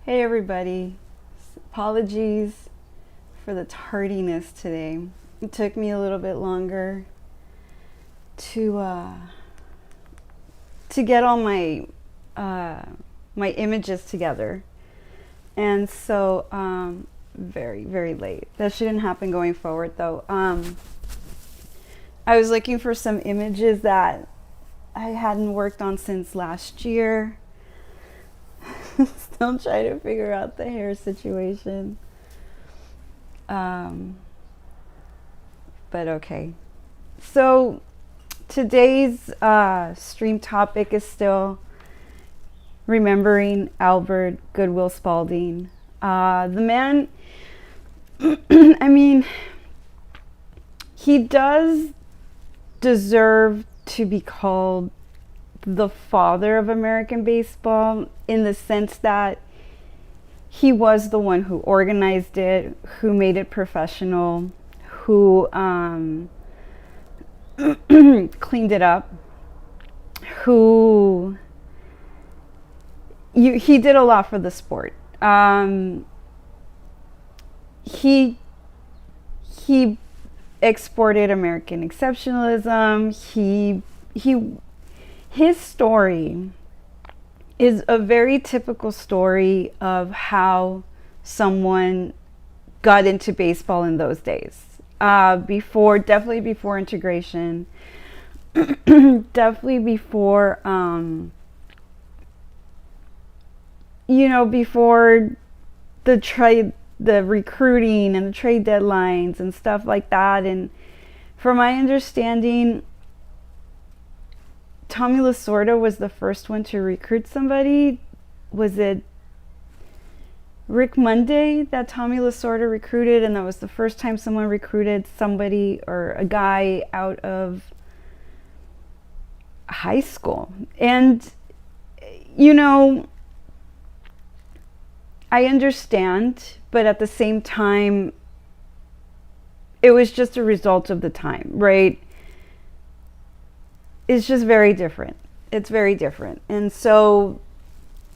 Hey everybody, apologies for the tardiness today. It took me a little bit longer to get all my images together, and so very late. That shouldn't happen going forward though. I was looking for some images that I hadn't worked on since last year. Still trying to figure out the hair situation. But okay. So today's stream topic is still remembering Albert Goodwill Spalding. The man, I mean, he does deserve to be called the father of American baseball, in the sense that he was the one who organized it, who made it professional, who cleaned it up, he did a lot for the sport. He exported American exceptionalism. His story is a very typical story of how someone got into baseball in those days. Definitely before integration, definitely before, before the recruiting and the trade deadlines and stuff like that. And from my understanding, Tommy Lasorda was the first one to recruit somebody. Was it Rick Monday that Tommy Lasorda recruited? And that was the first time someone recruited somebody or a guy out of high school. And, I understand, but at the same time, it was just a result of the time, right? It's just very different. It's very different. And so,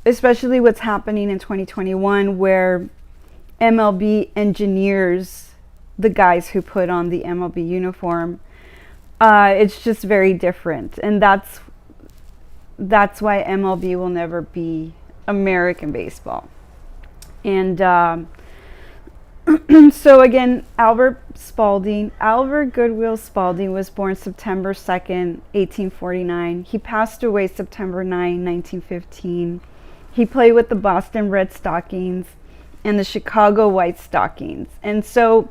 especially what's happening in 2021, where MLB engineers the guys who put on the MLB uniform, it's just very different. And that's why MLB will never be American baseball. And so again, Albert Goodwill Spalding was born September 2nd, 1849. He passed away September 9, 1915. He played with the Boston Red Stockings and the Chicago White Stockings. And so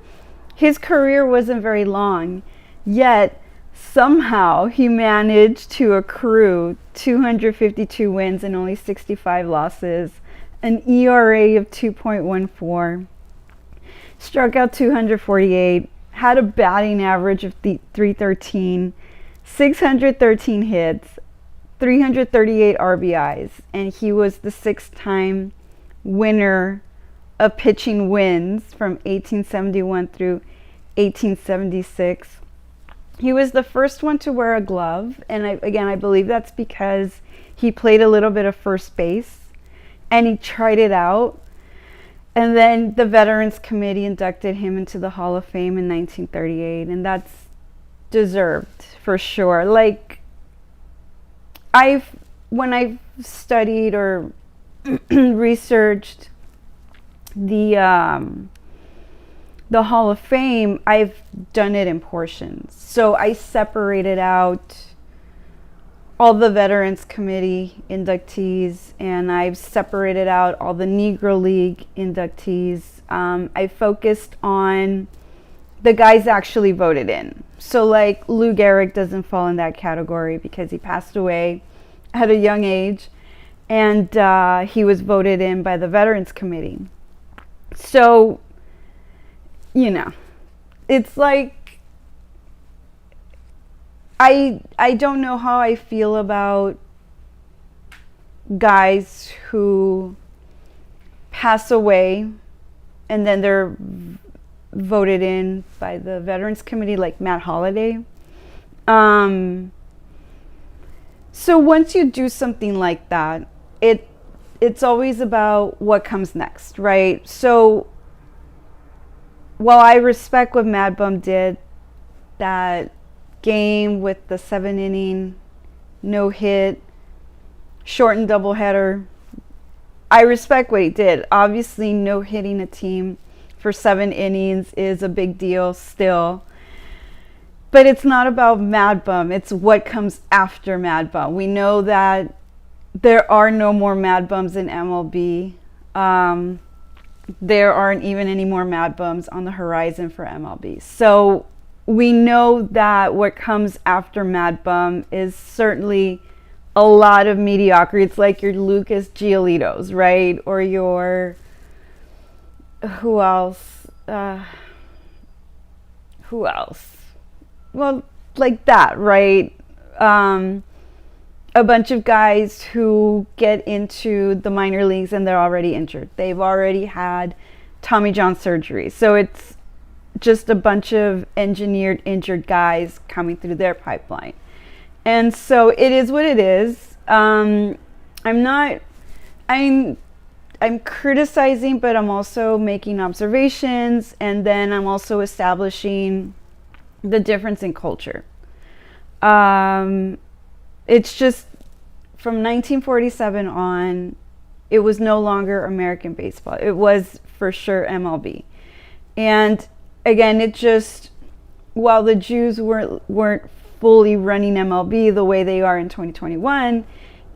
his career wasn't very long, yet somehow he managed to accrue 252 wins and only 65 losses, an ERA of 2.14. Struck out 248, had a batting average of 313, 613 hits, 338 RBIs, and he was the 6-time winner of pitching wins from 1871 through 1876. He was the first one to wear a glove, and I believe that's because he played a little bit of first base, and he tried it out. And then the Veterans Committee inducted him into the Hall of Fame in 1938, and that's deserved for sure. Like, when I've studied or researched the Hall of Fame, I've done it in portions. So I separated out all the Veterans Committee inductees, and I've separated out all the Negro League inductees. I focused on the guys actually voted in. So like Lou Gehrig doesn't fall in that category because he passed away at a young age, and he was voted in by the Veterans Committee. So, it's like, I don't know how I feel about guys who pass away and then they're voted in by the Veterans Committee, like Matt Holliday. So once you do something like that, it's always about what comes next, right? So while I respect what Mad Bum did, that game with the 7-inning no hit, shortened doubleheader, I respect what he did. Obviously, no hitting a team for 7 innings is a big deal still. But it's not about Mad Bum. It's what comes after Mad Bum. We know that there are no more Mad Bums in MLB. There aren't even any more Mad Bums on the horizon for MLB. So we know that what comes after Mad Bum is certainly a lot of mediocrity. It's like your Lucas Giolito's, right? Or your, who else? Well, like that, right? A bunch of guys who get into the minor leagues and they're already injured. They've already had Tommy John surgery. So it's just a bunch of engineered injured guys coming through their pipeline. And so it is what it is. I'm criticizing, but I'm also making observations, and then I'm also establishing the difference in culture. It's just from 1947 on, it was no longer American baseball. It was for sure MLB. And again, it just, while the Jews weren't fully running MLB the way they are in 2021,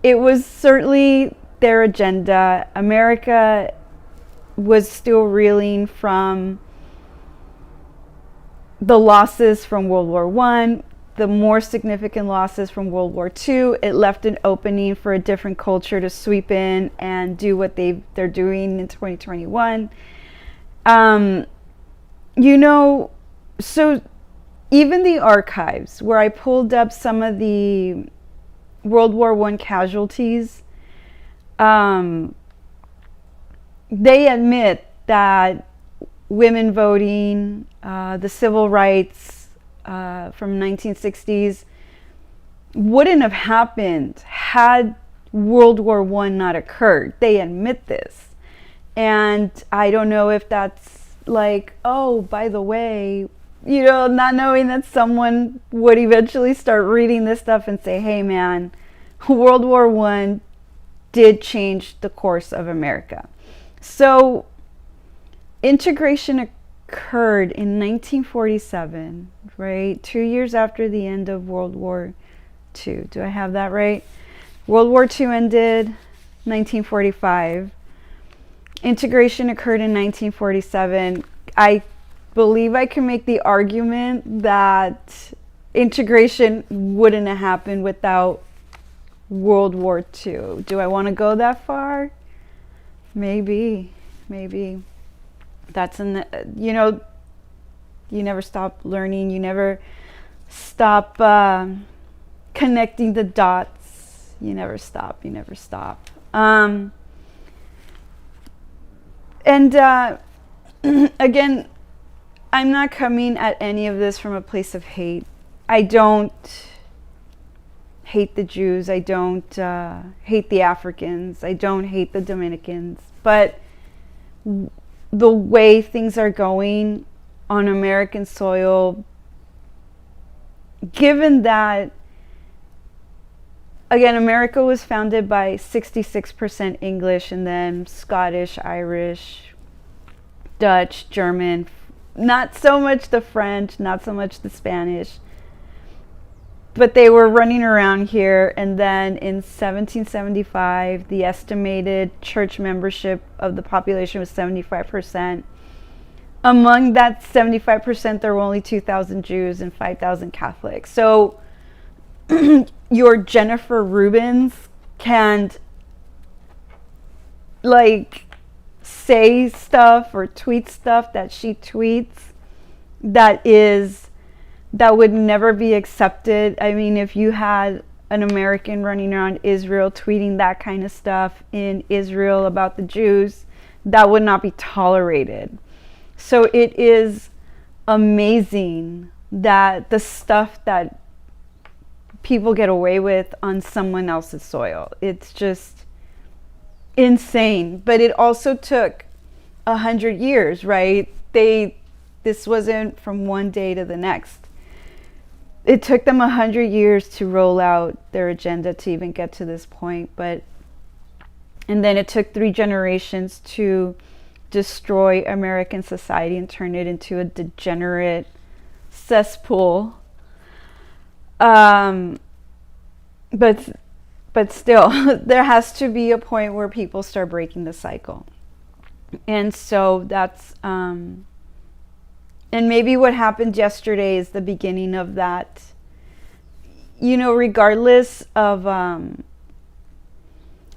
it was certainly their agenda. America was still reeling from the losses from World War I, the more significant losses from World War II. It left an opening for a different culture to sweep in and do what they're doing in 2021. So even the archives, where I pulled up some of the World War I casualties, they admit that women voting, the civil rights from 1960s wouldn't have happened had World War I not occurred. They admit this. And I don't know if that's like, oh, by the way, not knowing that someone would eventually start reading this stuff and say, hey man, World War I did change the course of America. So integration occurred in 1947, right? 2 years after the end of World War II. Do I have that right? World War II ended 1945. Integration occurred in 1947. I believe I can make the argument that integration wouldn't have happened without World War II. Do I want to go that far? Maybe. That's you never stop learning. You never stop connecting the dots. You never stop. Again, I'm not coming at any of this from a place of hate. I don't hate the Jews. I don't hate the Africans. I don't hate the Dominicans. But the way things are going on American soil, given that, again, America was founded by 66% English and then Scottish, Irish, Dutch, German, not so much the French, not so much the Spanish, but they were running around here. And then in 1775, the estimated church membership of the population was 75%. Among that 75%, there were only 2,000 Jews and 5,000 Catholics. So your Jennifer Rubins can say stuff or tweet stuff that she tweets that would never be accepted. I mean, if you had an American running around Israel tweeting that kind of stuff in Israel about the Jews, that would not be tolerated. So it is amazing that the stuff that people get away with on someone else's soil, it's just insane. But it also took 100 years, right? This wasn't from one day to the next. It took them 100 years to roll out their agenda to even get to this point. And then it took 3 generations to destroy American society and turn it into a degenerate cesspool. But still, there has to be a point where people start breaking the cycle. And so that's, and maybe what happened yesterday is the beginning of that. You know, regardless of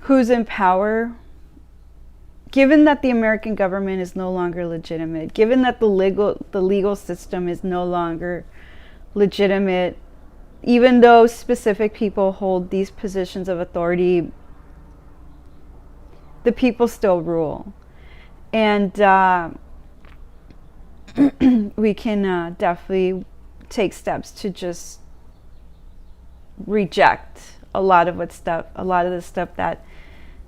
who's in power, given that the American government is no longer legitimate, given that the legal system is no longer legitimate, even though specific people hold these positions of authority, the people still rule. And we can definitely take steps to just reject a lot of the stuff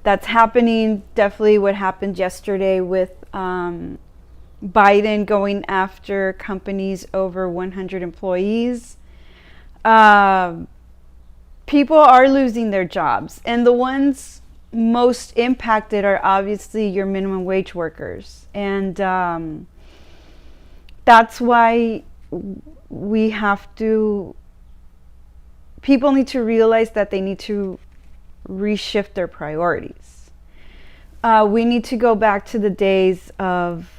that's happening. Definitely what happened yesterday with Biden going after companies over 100 employees. People are losing their jobs, and the ones most impacted are obviously your minimum wage workers. And that's why people need to realize that they need to reshift their priorities. We need to go back to the days of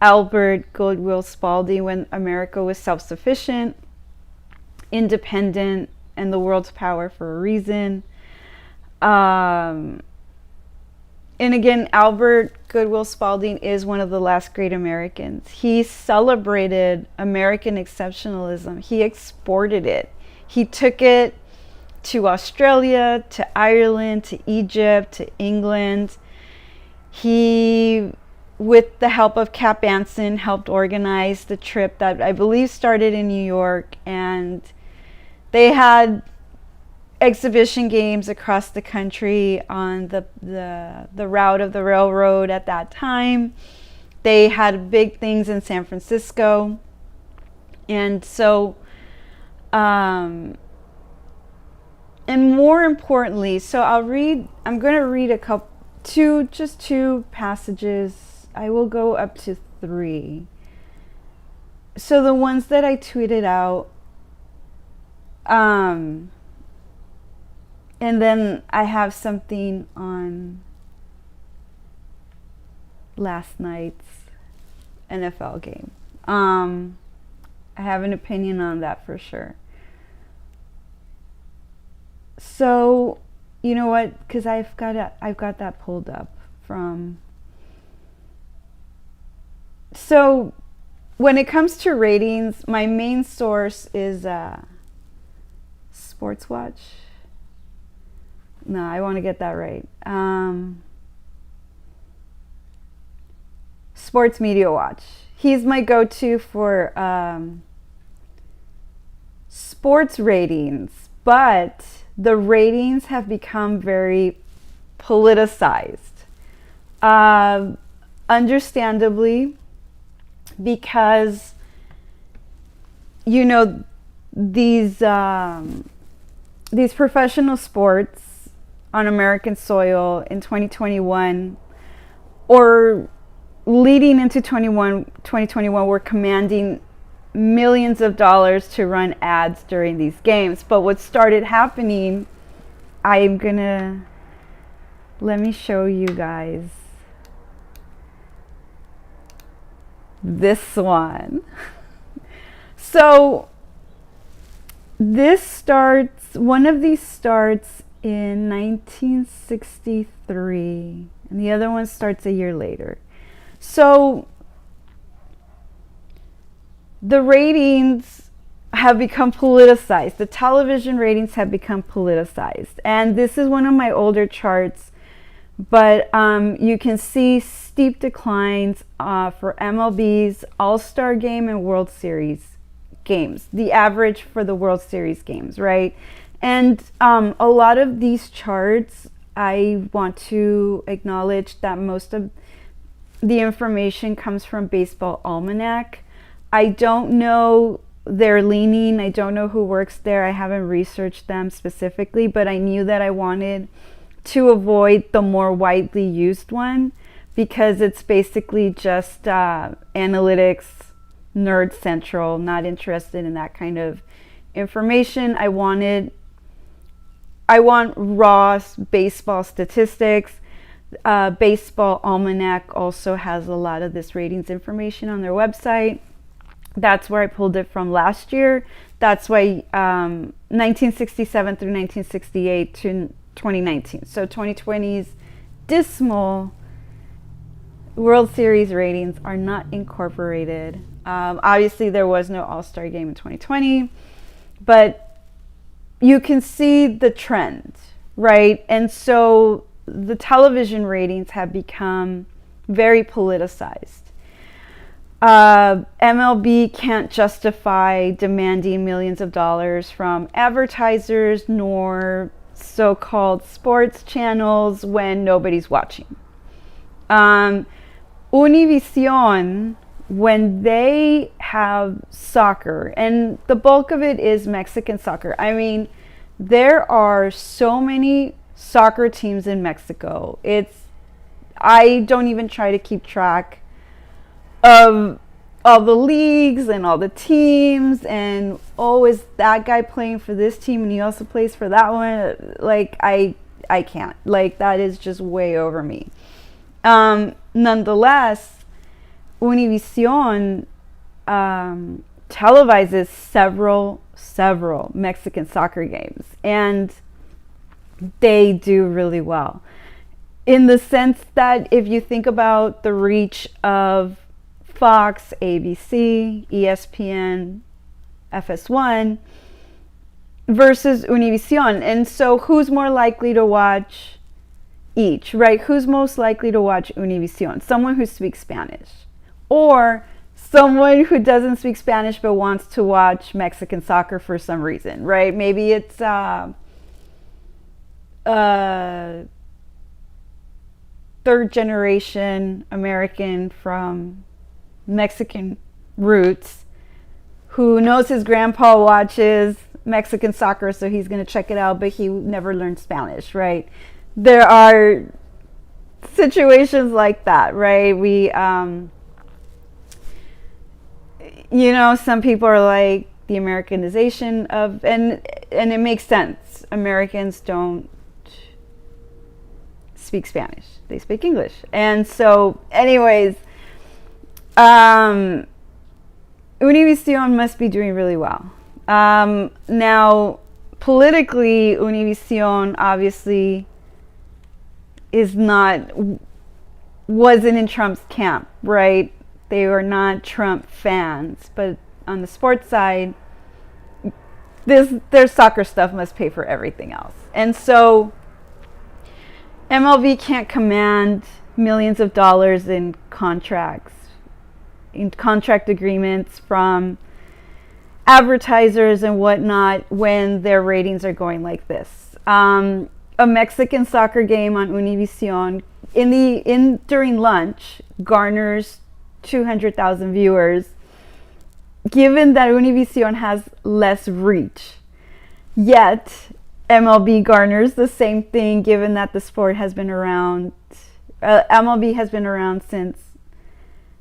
Albert Goodwill Spalding, when America was self-sufficient, independent, and the world's power for a reason. And again, Albert Goodwill Spalding is one of the last great Americans. He celebrated American exceptionalism. He exported it. He took it to Australia, to Ireland, to Egypt, to England. He, with the help of Cap Anson, helped organize the trip that I believe started in New York, and they had exhibition games across the country on the route of the railroad at that time. They had big things in San Francisco. And so, and more importantly, so I'm going to read just two passages. I will go up to 3. So the ones that I tweeted out, and then I have something on last night's NFL game. I have an opinion on that for sure. So, you know what? Because I've got that pulled up from. So, when it comes to ratings, my main source is Sports Watch. No, I want to get that right. Sports Media Watch. He's my go-to for sports ratings, but the ratings have become very politicized. Understandably, because, you know, these professional sports on American soil in 2021, or leading into 2021, were commanding millions of dollars to run ads during these games. But what started happening, let me show you guys this one. So one of these starts in 1963, and the other one starts a year later. So the ratings have become politicized. The television ratings have become politicized. And this is one of my older charts, but you can see steep declines for MLB's All-Star Game and World Series games, the average for the World Series games, right? And a lot of these charts I want to acknowledge that most of the information comes from Baseball Almanac. I don't know their leaning. I don't know who works there. I haven't researched them specifically, but I knew that I wanted to avoid the more widely used one because it's basically just analytics, nerd central, not interested in that kind of information. I want raw baseball statistics. Baseball Almanac also has a lot of this ratings information on their website. That's where I pulled it from last year. That's why 1967 through 1968 to 2019. So 2020's dismal World Series ratings are not incorporated. Obviously, there was no All-Star game in 2020, but you can see the trend, right? And so the television ratings have become very politicized. MLB can't justify demanding millions of dollars from advertisers nor so-called sports channels when nobody's watching. Univision, when they have soccer, and the bulk of it is Mexican soccer. I mean, there are so many soccer teams in Mexico. I don't even try to keep track of all the leagues and all the teams and is that guy playing for this team and he also plays for that one? Like I can't. Like that is just way over me. Nonetheless, Univision televises several Mexican soccer games, and they do really well. In the sense that if you think about the reach of Fox, ABC, ESPN, FS1 versus Univision. And so who's more likely to watch each, right? Who's most likely to watch Univision? Someone who speaks Spanish or someone who doesn't speak Spanish but wants to watch Mexican soccer for some reason, right? Maybe it's third generation American from Mexican roots who knows his grandpa watches Mexican soccer, so he's going to check it out, but he never learned Spanish, right? There are situations like that, right? We, some people are like the Americanization of, and it makes sense. Americans don't speak Spanish. They speak English. And so, anyways, Univision must be doing really well. Now, politically, Univision obviously wasn't in Trump's camp, right? They were not Trump fans, but on the sports side, their soccer stuff must pay for everything else. And so MLB can't command millions of dollars in contract agreements from advertisers and whatnot when their ratings are going like this. A Mexican soccer game on Univision during lunch garners 200,000 viewers, given that Univision has less reach. Yet MLB garners the same thing, given that the sport has been around. MLB has been around since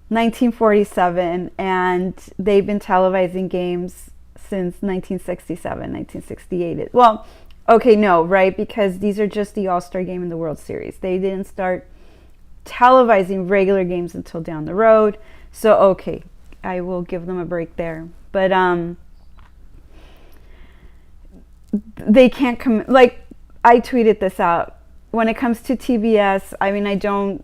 1947, and they've been televising games since 1967, 1968. Well, okay, no, right? Because these are just the All-Star game and the World Series. They didn't start televising regular games until down the road. So, okay, I will give them a break there. But they can't come. Like, I tweeted this out. When it comes to TBS, I mean, I don't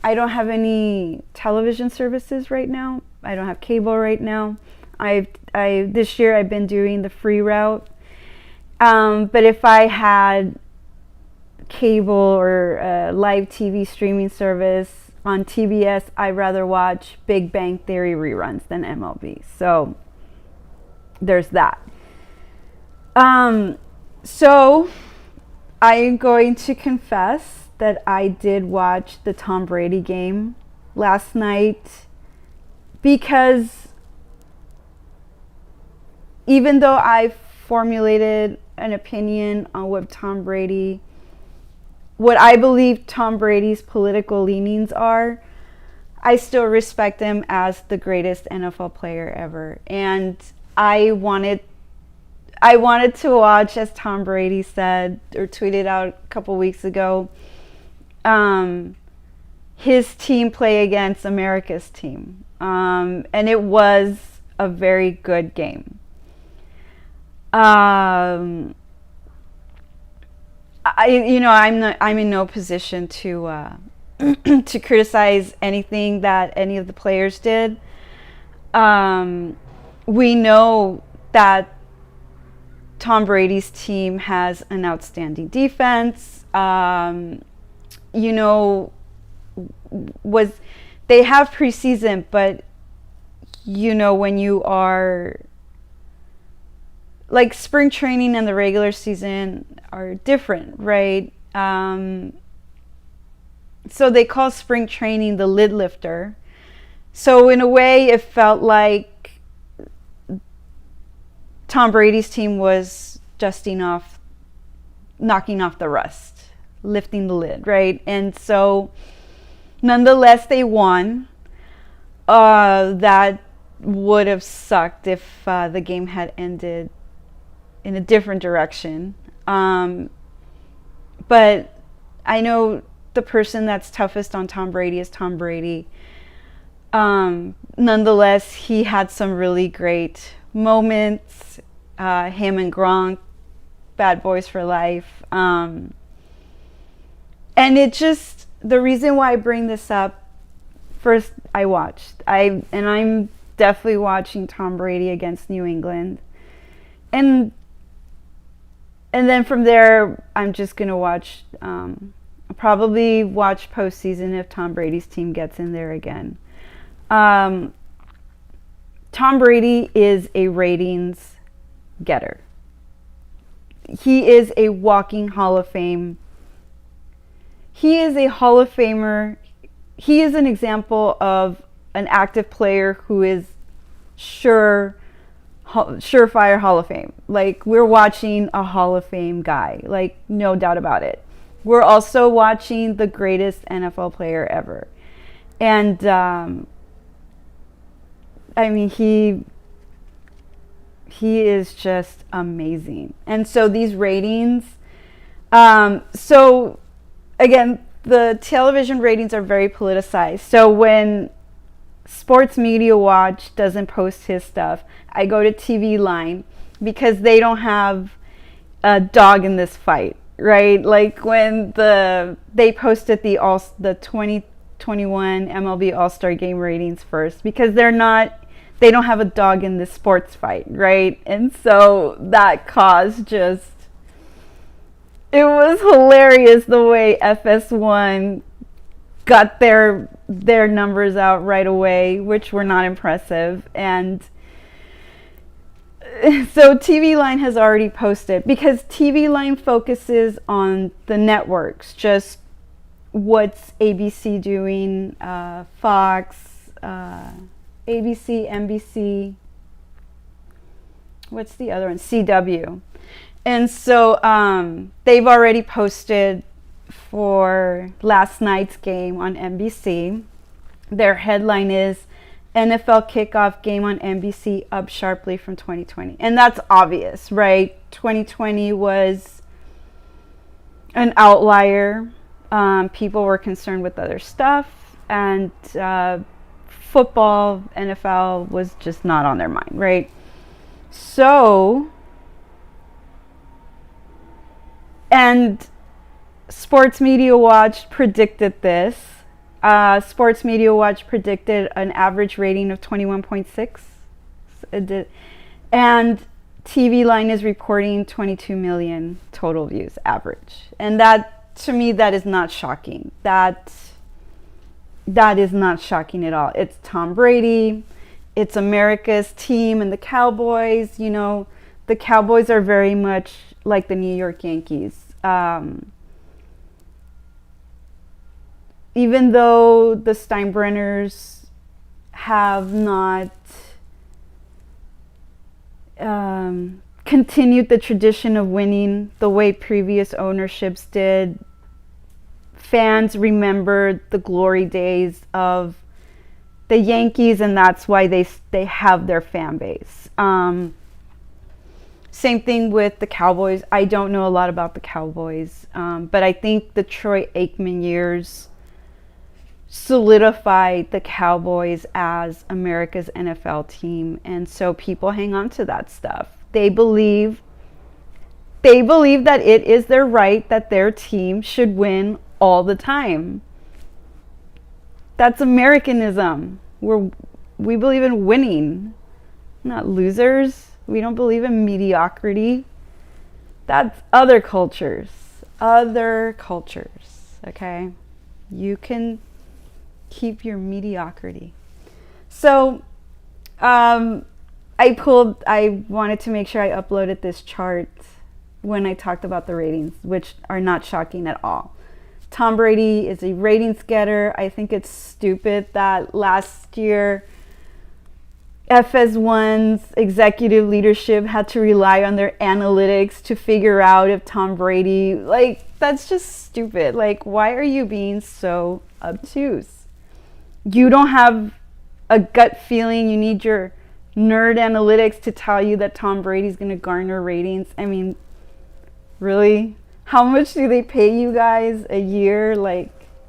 have any television services right now. I don't have cable right now. This year I've been doing the free route. But if I had cable or live TV streaming service on TBS, I'd rather watch Big Bang Theory reruns than MLB. So there's that. So I am going to confess that I did watch the Tom Brady game last night because even though I formulated an opinion on what I believe Tom Brady's political leanings are, I still respect him as the greatest NFL player ever. And I wanted to watch, as Tom Brady said or tweeted out a couple weeks ago, his team play against America's team. And it was a very good game. I'm in no position to to criticize anything that any of the players did. We know that Tom Brady's team has an outstanding defense. They have preseason, but when you are like spring training and the regular season are different, right? So they call spring training the lid lifter. So in a way, it felt like Tom Brady's team was knocking off the rust, lifting the lid, right? And so nonetheless, they won. That would have sucked if the game had ended in a different direction. But I know the person that's toughest on Tom Brady is Tom Brady. Nonetheless, he had some really great moments. Him and Gronk, bad boys for life. And the reason why I bring this up, first I'm definitely watching Tom Brady against New England. And then from there, I'm just going to probably watch postseason if Tom Brady's team gets in there again. Tom Brady is a ratings getter. He is a walking Hall of Fame. He is a Hall of Famer. He is an example of an active player who is surefire Hall of Fame. Like, we're watching a Hall of Fame guy, like, no doubt about it. We're also watching the greatest NFL player ever. And he is just amazing. And so these ratings, so again, the television ratings are very politicized. So when Sports Media Watch doesn't post his stuff, I go to TV Line because they don't have a dog in this fight, right? Like when they posted the 2021 MLB All-Star Game ratings first, because they don't have a dog in this sports fight, right? And so that caused it was hilarious the way FS1 got their numbers out right away, which were not impressive. And so TV Line has already posted, because TV Line focuses on the networks, just what's ABC doing, Fox, ABC, NBC, what's the other one? CW. And so they've already posted for last night's game on NBC. Their headline is NFL kickoff game on NBC up sharply from 2020. And that's obvious, right? 2020 was an outlier. People were concerned with other stuff, and football, NFL was just not on their mind, right? So, and Sports Media Watch predicted this. Sports Media Watch predicted an average rating of 21.6. And TV Line is reporting 22 million total views average. And that, to me, that is not shocking. That is not shocking at all. It's Tom Brady. It's America's team, and the Cowboys. The Cowboys are very much like the New York Yankees. Even though the Steinbrenners have not continued the tradition of winning the way previous ownerships did, fans remember the glory days of the Yankees, and that's why they have their fan base. Same thing with the Cowboys. I don't know a lot about the Cowboys, but I think the Troy Aikman years solidified the Cowboys as America's NFL team, and so people hang on to that stuff. They believe that it is their right that their team should win all the time. That's Americanism. We believe in winning, not losers. We don't believe in mediocrity. That's other cultures. Okay? You can keep your mediocrity. So, I wanted to make sure I uploaded this chart when I talked about the ratings, which are not shocking at all. Tom Brady is a ratings getter. I think it's stupid that last year FS1's executive leadership had to rely on their analytics to figure out if Tom Brady, that's just stupid. Why are you being so obtuse? You don't have a gut feeling. You need your nerd analytics to tell you that Tom Brady's going to garner ratings. I mean, really? How much do they pay you guys a year,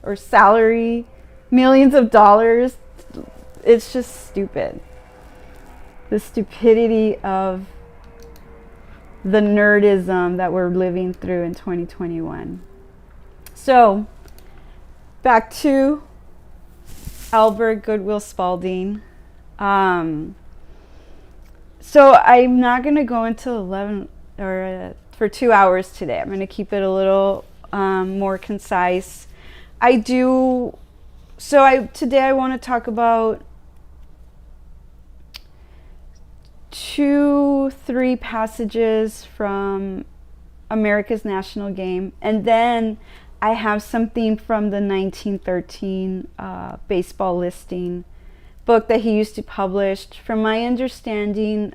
or salary? Millions of dollars? It's just stupid. The stupidity of the nerdism that we're living through in 2021. So, back to Albert Goodwill Spalding. So I'm not going to go into 11 for 2 hours today. I'm going to keep it a little more concise. Today I want to talk about 2-3 passages from America's national game, and then I have something from the 1913 baseball listing book that he used to publish. From my understanding,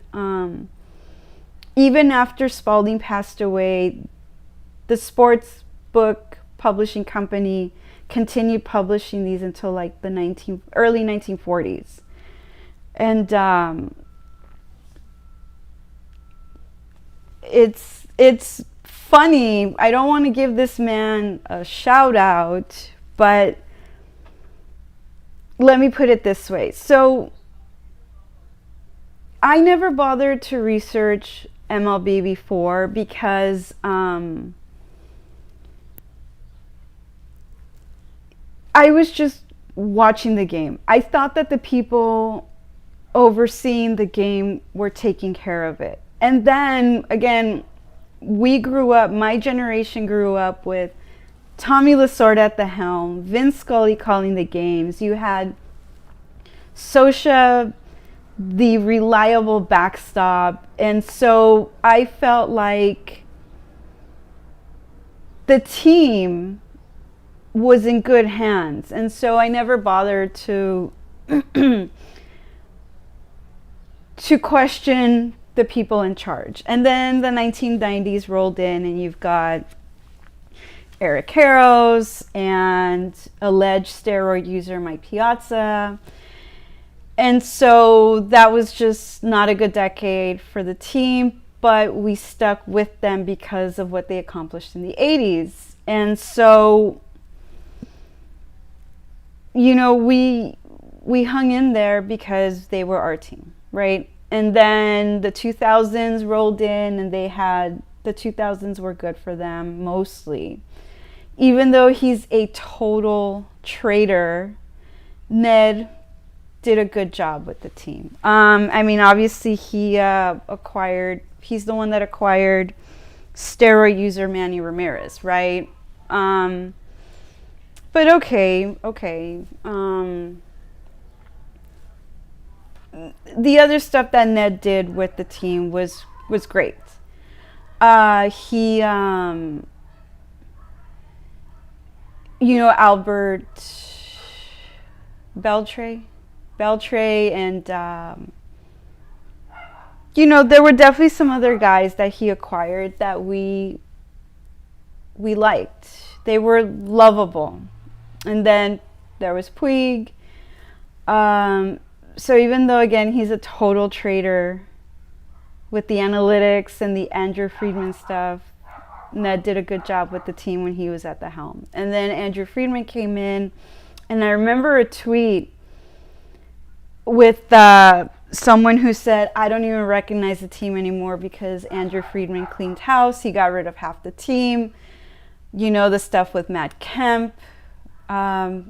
even after Spalding passed away, the sports book publishing company continued publishing these until the early 1940s. And it's funny. I don't want to give this man a shout out, but let me put it this way. So I never bothered to research MLB before because I was just watching the game. I thought that the people overseeing the game were taking care of it. And then again, my generation grew up with Tommy Lasorda at the helm, Vince Scully calling the games. You had Sosha, the reliable backstop. And so I felt like the team was in good hands. And so I never bothered to question the people in charge. And then the 1990s rolled in, and you've got Eric Harrows and alleged steroid user Mike Piazza. And so that was just not a good decade for the team, but we stuck with them because of what they accomplished in the 80s. And so, we hung in there because they were our team, right? And then the 2000s rolled in, and the 2000s were good for them mostly. Even though he's a total traitor, Ned did a good job with the team. Obviously he's the one that acquired steroid user Manny Ramirez, right? But okay. The other stuff that Ned did with the team was great. He Albert Beltray, and there were definitely some other guys that he acquired that we liked. They were lovable. And then there was Puig. So even though, again, he's a total traitor with the analytics and the Andrew Friedman stuff, Ned did a good job with the team when he was at the helm. And then Andrew Friedman came in, and I remember a tweet with someone who said, I don't even recognize the team anymore because Andrew Friedman cleaned house. He got rid of half the team. The stuff with Matt Kemp. Matt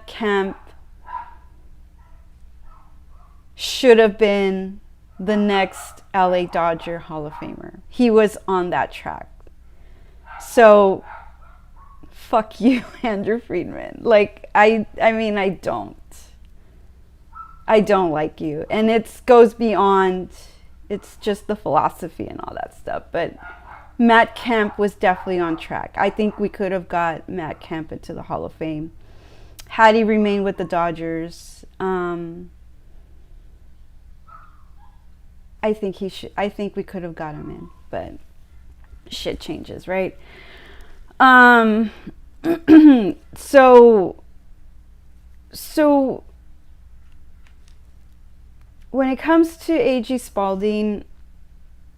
Kemp should have been the next LA Dodger Hall of Famer. He was on that track. So, fuck you, Andrew Friedman. I don't like you. And it goes beyond, it's just the philosophy and all that stuff. But Matt Kemp was definitely on track. I think we could have got Matt Kemp into the Hall of Fame had he remained with the Dodgers. I think we could have got him in, but shit changes, right? So when it comes to A.G. Spalding,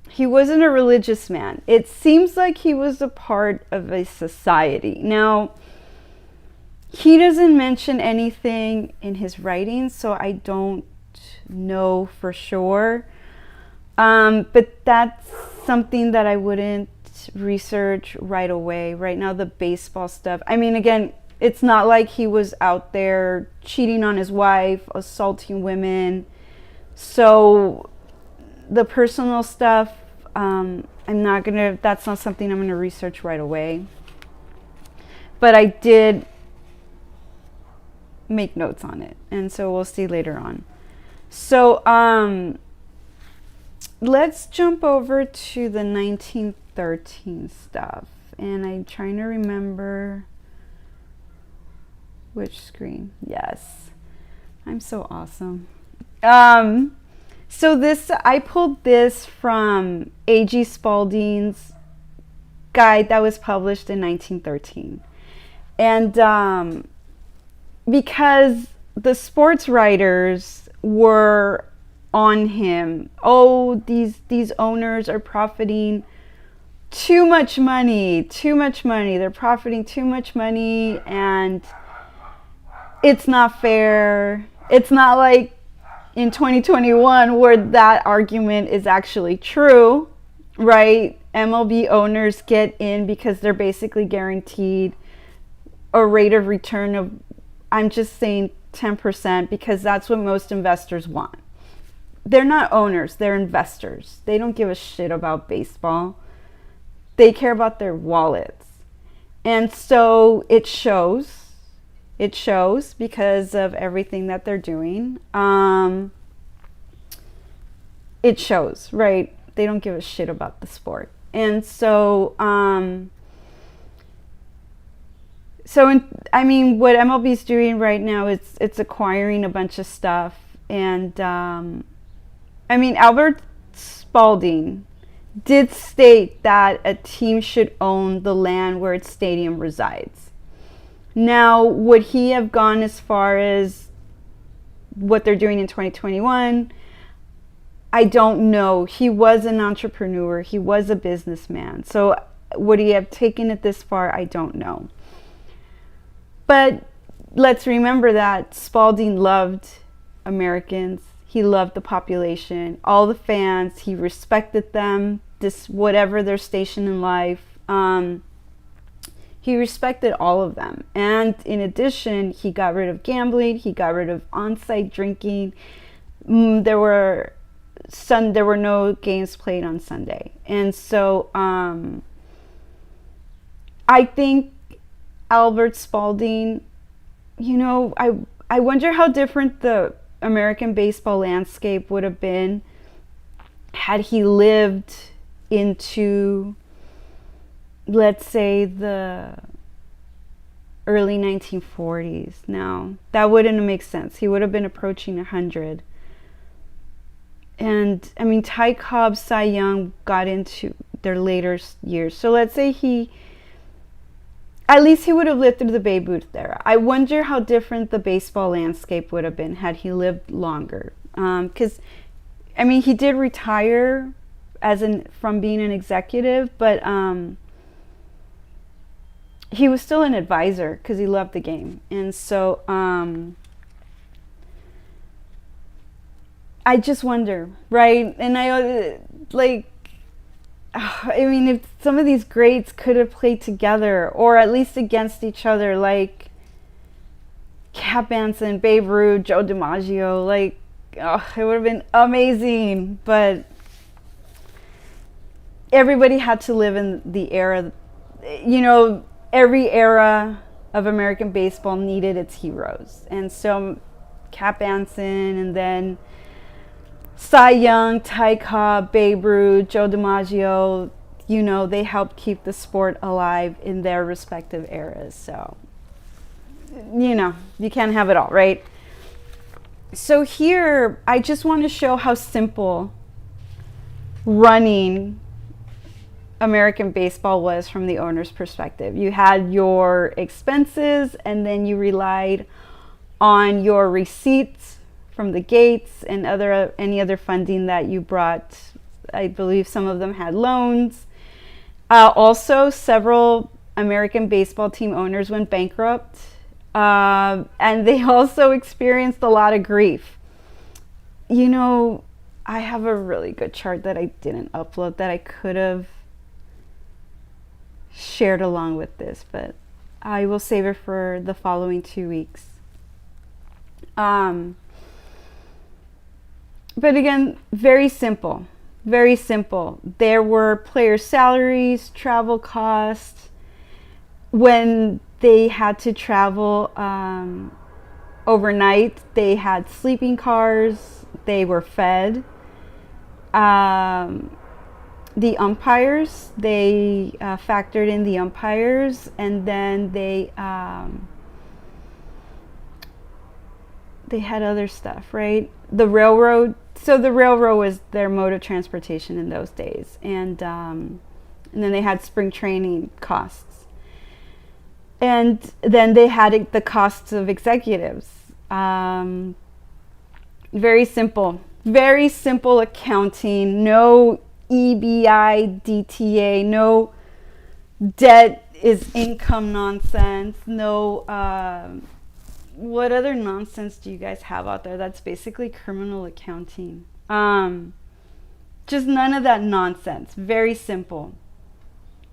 he wasn't a religious man. It seems like he was a part of a society. Now, he doesn't mention anything in his writings, so I don't know for sure. But that's something that I wouldn't research right away. Right now, the baseball stuff. I mean, again, it's not like he was out there cheating on his wife, assaulting women. So the personal stuff, that's not something I'm gonna research right away. But I did make notes on it, and so we'll see later on. So let's jump over to the 1913 stuff, and I'm trying to remember which screen. Yes, I'm so awesome. So I pulled this from A.G. Spalding's guide that was published in 1913. And because the sports writers were on him, these owners are profiting too much money. They're profiting too much money, and it's not fair. It's not like in 2021 where that argument is actually true, right? MLB owners get in because they're basically guaranteed a rate of return of, I'm just saying 10%, because that's what most investors want. They're not owners, they're investors. They don't give a shit about baseball. They care about their wallets. And so it shows. It shows because of everything that they're doing. It shows, right? They don't give a shit about the sport. And so, what MLB's doing right now is it's acquiring a bunch of stuff. And, Albert Spalding did state that a team should own the land where its stadium resides. Now, would he have gone as far as what they're doing in 2021? I don't know. He was an entrepreneur. He was a businessman. So would he have taken it this far? I don't know. But let's remember that Spalding loved Americans. He loved the population, all the fans. He respected them, whatever their station in life. He respected all of them. And in addition, he got rid of gambling. He got rid of on-site drinking. There were no games played on Sunday. And so I think Albert Spalding, I wonder how different the American baseball landscape would have been had he lived into, let's say, the early 1940s. Now, that wouldn't make sense. He would have been approaching 100. And, I mean, Ty Cobb, Cy Young got into their later years. So let's say at least he would have lived through the Babe Ruth era. I wonder how different the baseball landscape would have been had he lived longer. Because, I mean, he did retire from being an executive, but he was still an advisor because he loved the game. And so I just wonder, right? And I mean, if some of these greats could have played together or at least against each other, like Cap Anson, Babe Ruth, Joe DiMaggio, like, it would have been amazing. But everybody had to live in the era, you know, every era of American baseball needed its heroes. And so Cap Anson, and then Cy Young, Ty Cobb, Babe Ruth, Joe DiMaggio, you know, they helped keep the sport alive in their respective eras. So, you know, you can't have it all, right? So here, I just want to show how simple running American baseball was from the owner's perspective. You had your expenses, and then you relied on your receipts from the gates and any other funding that you brought. I believe some of them had loans. Also, several American baseball team owners went bankrupt, and they also experienced a lot of grief. You know, I have a really good chart that I didn't upload that I could have shared along with this, but I will save it for the following 2 weeks. But again, very simple, very simple. There were player salaries, travel costs. When they had to travel overnight, they had sleeping cars, they were fed. The umpires, they factored in the umpires, and then they had other stuff, right? The railroad. So the railroad was their mode of transportation in those days, and then they had spring training costs, and then they had the costs of executives. Very simple accounting. No EBI, DTA, no debt is income nonsense. No, what other nonsense do you guys have out there that's basically criminal accounting? Just none of that nonsense. Very simple.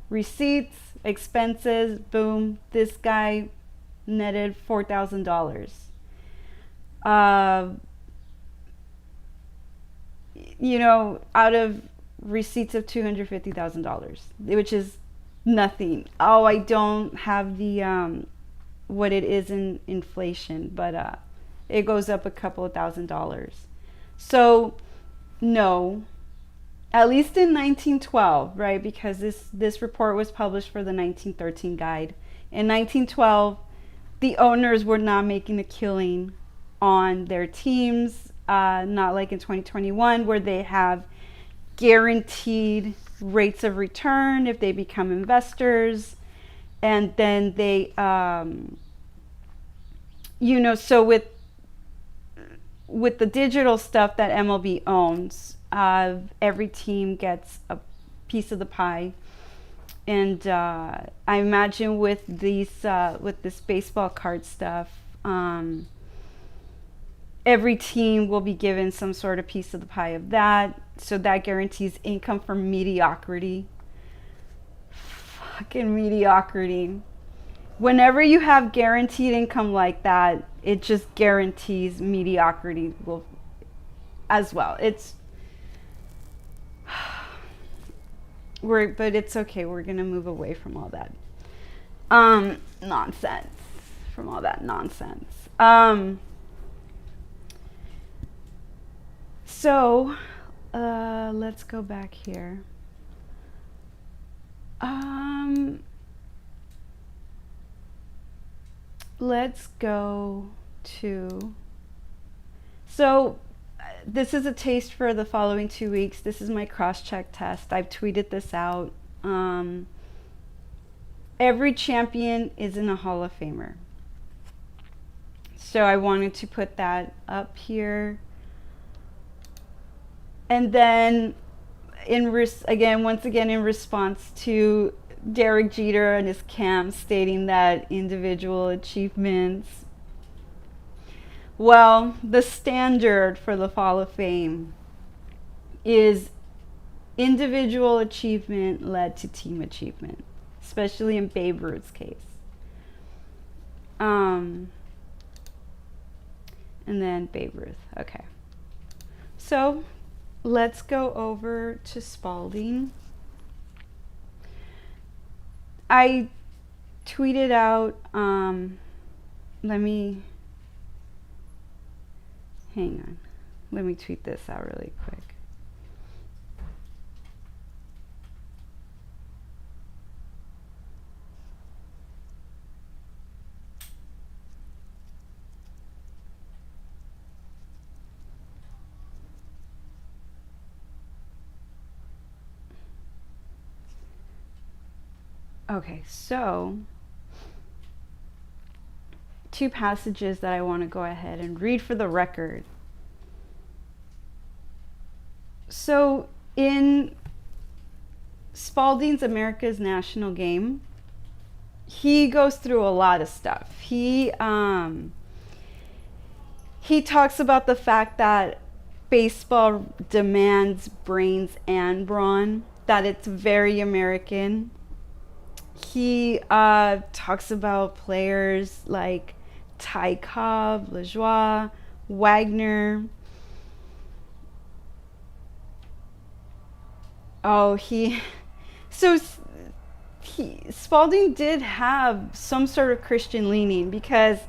Receipts, expenses, boom. This guy netted $4,000. You know, out of receipts of $250,000, which is nothing. Oh, I don't have the what it is in inflation, but it goes up a couple of $1,000s. So no, at least in 1912, right? Because this report was published for the 1913 guide. In 1912, the owners were not making a killing on their teams, not like in 2021 where they have guaranteed rates of return if they become investors. And then they, you know, so with the digital stuff that MLB owns, every team gets a piece of the pie. And I imagine with this baseball card stuff, every team will be given some sort of piece of the pie of that. So that guarantees income from mediocrity. Fucking mediocrity. Whenever you have guaranteed income like that, it just guarantees mediocrity will as well. But it's okay. We're gonna move away from all that nonsense. So let's go back here. let's go to, so this is a taste for the following 2 weeks. This is my cross-check test. I've tweeted this out. Every champion isn't a Hall of Famer. So I wanted to put that up here. And then, once again, in response to Derek Jeter and his camp stating that individual achievements, well, the standard for the Hall of Fame is individual achievement led to team achievement, especially in Babe Ruth's case. And then Babe Ruth. Okay. So let's go over to Spalding. I tweeted out, hang on. Let me tweet this out really quick. Okay, so 2 passages that I want to go ahead and read for the record. So in Spalding's America's National Game, he goes through a lot of stuff. He talks about the fact that baseball demands brains and brawn, that it's very American. He talks about players like Ty Cobb, LaJoie, Wagner. Spalding did have some sort of Christian leaning because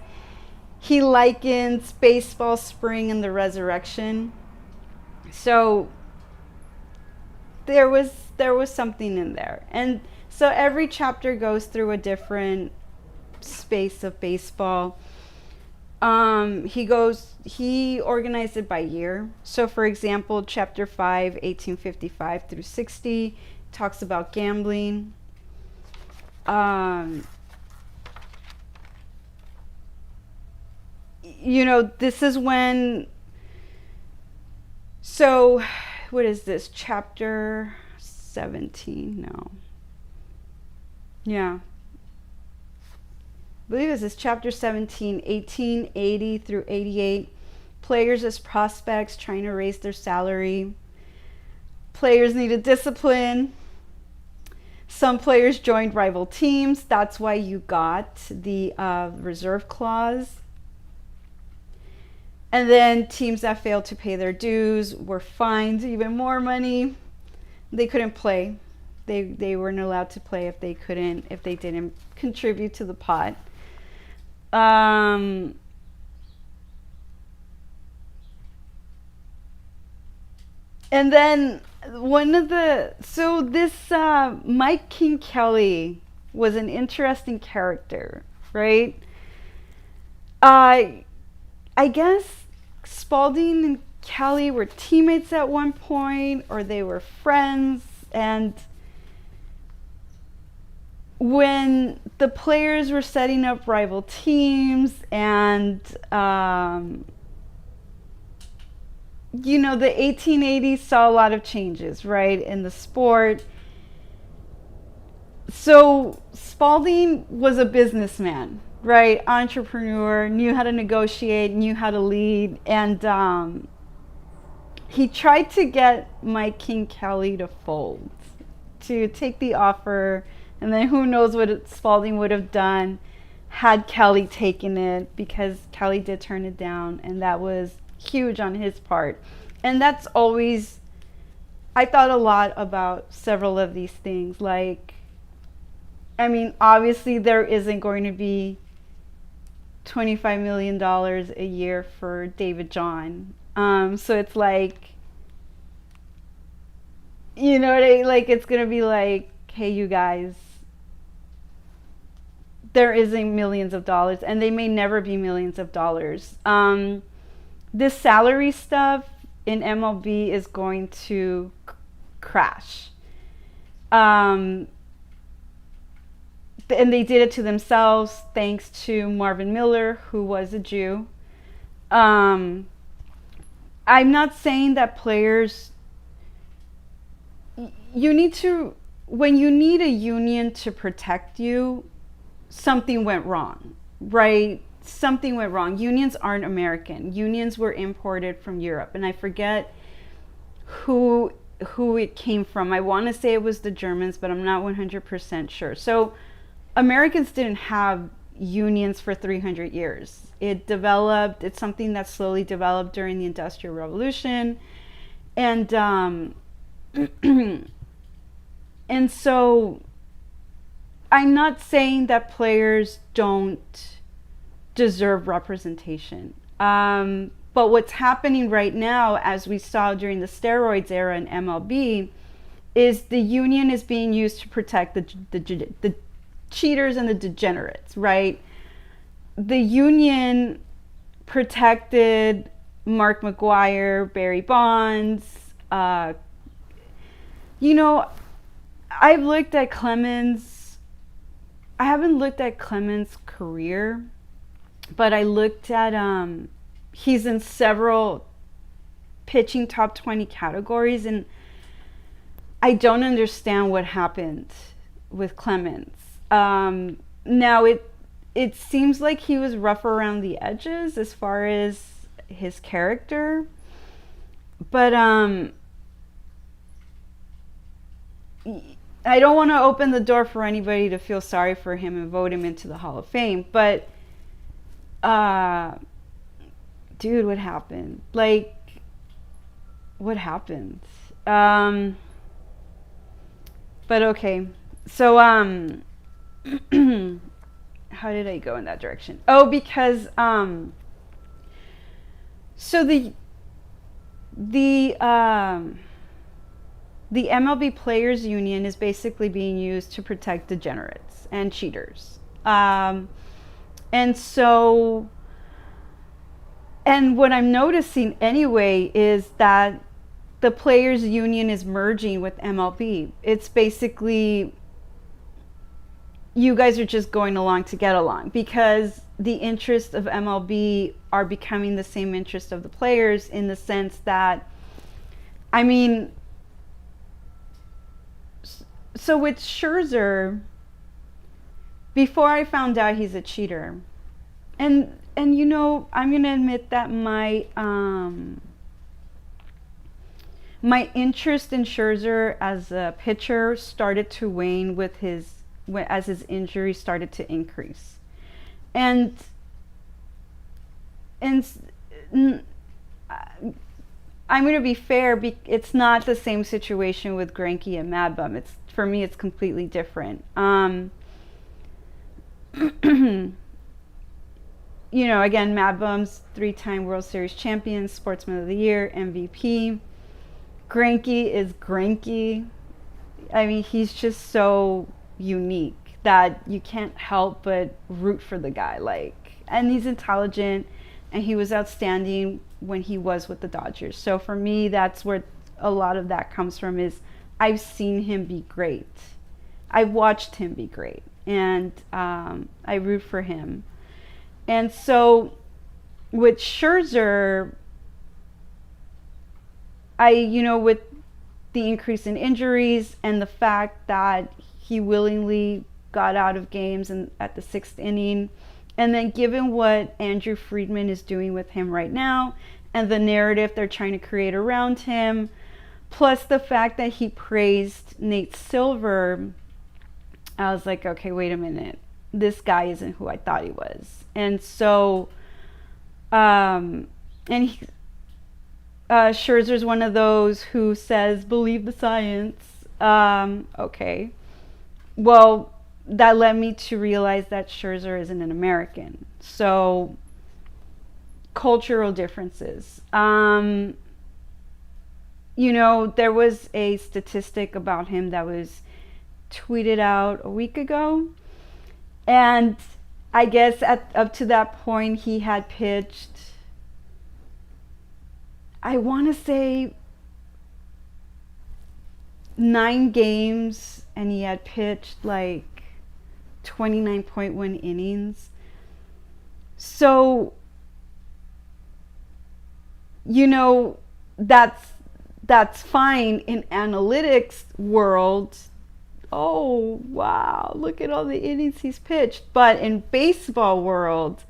he likens baseball, spring, and the resurrection. So there was something in there. And so every chapter goes through a different space of baseball. He organized it by year. So for example, chapter 5, 1855 through 60, talks about gambling. This is when, so what is this, chapter 17? No. Yeah. I believe this is chapter 17, 1880 through 88. Players as prospects trying to raise their salary. Players needed discipline. Some players joined rival teams. That's why you got the reserve clause. And then teams that failed to pay their dues were fined even more money. They couldn't play. They weren't allowed to play if they didn't contribute to the pot. And then Mike King Kelly was an interesting character, right? I guess Spalding and Kelly were teammates at one point, or they were friends, and when the players were setting up rival teams and the 1880s saw a lot of changes, right, in the sport. So Spalding was a businessman, right, entrepreneur, knew how to negotiate, knew how to lead, and he tried to get Mike King Kelly to fold, to take the offer. And then who knows what Spalding would have done had Kelly taken it, because Kelly did turn it down, and that was huge on his part. And that's always, I thought a lot about several of these things. Like, I mean, obviously there isn't going to be $25 million a year for David John. So it's like, it's going to be like, hey, you guys, there isn't millions of dollars, and they may never be millions of dollars. This salary stuff in MLB is going to crash. And they did it to themselves thanks to Marvin Miller, who was a Jew. I'm not saying that players, you need to, when you need a union to protect you, something went wrong, right? Something went wrong. Unions aren't American. Unions were imported from Europe, and I forget who it came from. I want to say it was the Germans, but I'm not 100% sure. So Americans didn't have unions for 300 years. It's something that slowly developed during the Industrial Revolution. And and so I'm not saying that players don't deserve representation. But what's happening right now, as we saw during the steroids era in MLB, is the union is being used to protect the cheaters and the degenerates, right? The union protected Mark McGwire, Barry Bonds. I've looked at Clemens. I haven't looked at Clemens' career, but I looked at he's in several pitching top 20 categories, and I don't understand what happened with Clemens. Now it seems like he was rough around the edges as far as his character, but I don't want to open the door for anybody to feel sorry for him and vote him into the Hall of Fame, but dude, what happened? Like, what happened? But okay. So, how did I go in that direction? Oh, because, so the MLB Players Union is basically being used to protect degenerates and cheaters. And so, and what I'm noticing anyway is that the Players Union is merging with MLB. It's basically, you guys are just going along to get along, because the interests of MLB are becoming the same interest of the players, in the sense that, I mean, so with Scherzer, before I found out he's a cheater, and I'm going to admit that my interest in Scherzer as a pitcher started to wane as his injury started to increase. And I'm going to be fair, it's not the same situation with Greinke and Mad Bum. For me, it's completely different. Again, Mad Bum's 3-time World Series champion, Sportsman of the Year, MVP. Greinke is Greinke. I mean, he's just so unique that you can't help but root for the guy. And he's intelligent, and he was outstanding when he was with the Dodgers. So for me, that's where a lot of that comes from, is I've seen him be great. I've watched him be great, and I root for him. And so with Scherzer, with the increase in injuries and the fact that he willingly got out of games at the 6th inning, and then given what Andrew Friedman is doing with him right now, and the narrative they're trying to create around him, plus the fact that he praised Nate Silver, I was like, okay, wait a minute. This guy isn't who I thought he was. And so, Scherzer's one of those who says, believe the science. Okay. Well, that led me to realize that Scherzer isn't an American. So, cultural differences. There was a statistic about him that was tweeted out a week ago. And I guess up to that point, he had pitched, I want to say, 9 games, and he had pitched like 29.1 innings. So, that's fine in analytics world. Oh, wow, look at all the innings he's pitched. But in baseball world,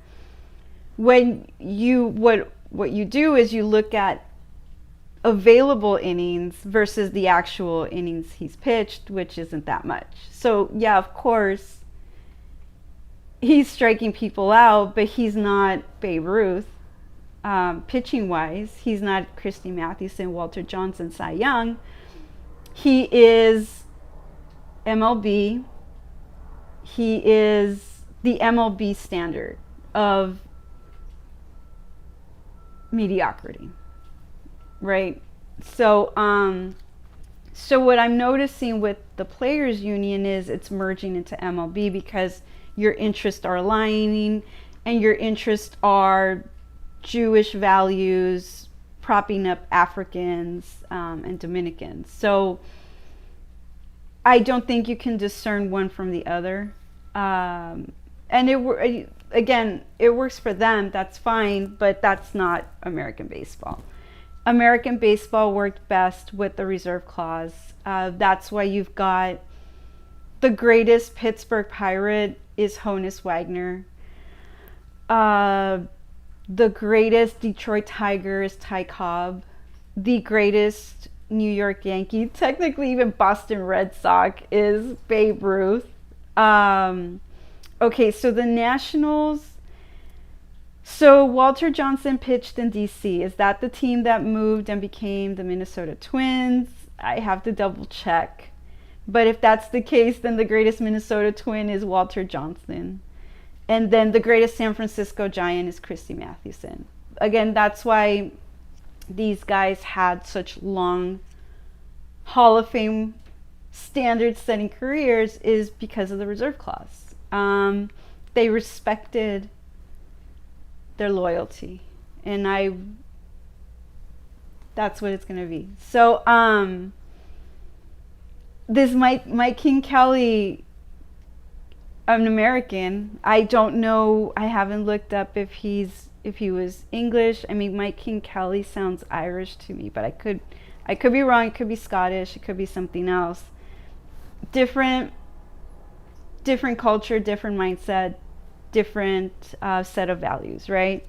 what you do is you look at available innings versus the actual innings he's pitched, which isn't that much. So yeah, of course, he's striking people out, but he's not Babe Ruth. Pitching wise, he's not Christy Mathewson, Walter Johnson, Cy Young. He is MLB. He is the MLB standard of mediocrity, right? So what I'm noticing with the players union is it's merging into MLB because your interests are aligning, and your interests are Jewish values, propping up Africans and Dominicans. So I don't think you can discern one from the other. And it works for them, that's fine, but that's not American baseball. American baseball worked best with the reserve clause. That's why you've got the greatest Pittsburgh Pirate is Honus Wagner. The greatest Detroit Tiger is Ty Cobb. The greatest New York Yankee, technically even Boston Red Sox, is Babe Ruth. Okay, so the Nationals. So Walter Johnson pitched in DC. Is that the team that moved and became the Minnesota Twins? I have to double check. But if that's the case, then the greatest Minnesota Twin is Walter Johnson. And then the greatest San Francisco Giant is Christy Mathewson. Again, that's why these guys had such long Hall of Fame standard-setting careers, is because of the reserve clause. They respected their loyalty, and that's what it's going to be. So this Mike King Kelly, an American. I don't know. I haven't looked up if he was English. I mean, Mike King Kelly sounds Irish to me, but I could be wrong. It could be Scottish. It could be something else. Different culture, different mindset, different set of values, right?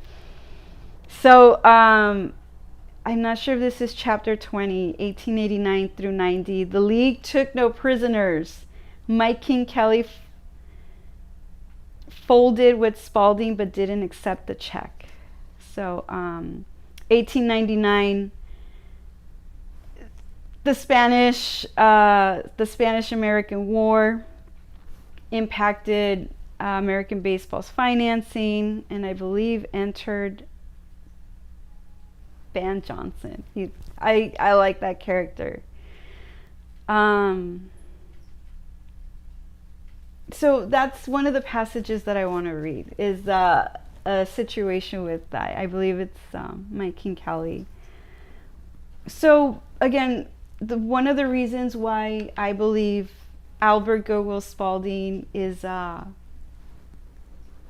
So I'm not sure if this is chapter 20, 1889 through 90. The league took no prisoners. Mike King Kelly folded with Spalding but didn't accept the check. So 1899, the Spanish-American War impacted American baseball's financing, and I believe entered Van Johnson. I like that character. So that's one of the passages that I want to read, is a situation with, I believe it's Mike King Kelly. So again, one of the reasons why I believe Albert Goodwill Spaulding is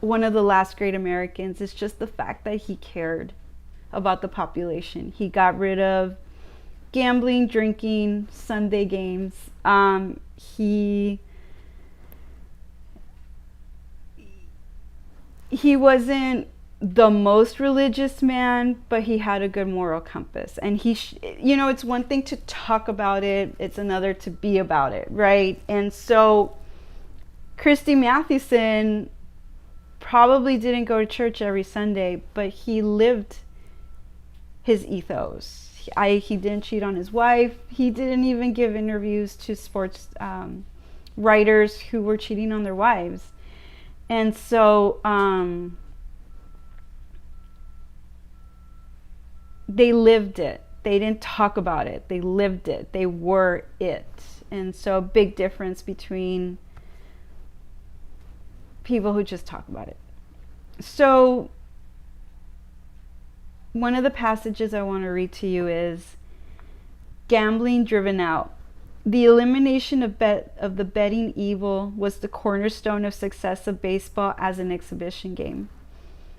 one of the last great Americans is just the fact that he cared about the population. He got rid of gambling, drinking, Sunday games. He wasn't the most religious man, but he had a good moral compass. And it's one thing to talk about it, it's another to be about it, right? And so Christy Mathewson probably didn't go to church every Sunday, but he lived his ethos. He didn't cheat on his wife. He didn't even give interviews to sports writers who were cheating on their wives. And so they lived it. They didn't talk about it. They lived it. They were it. And so a big difference between people who just talk about it. So one of the passages I want to read to you is gambling driven out. The elimination of the betting evil was the cornerstone of success of baseball as an exhibition game.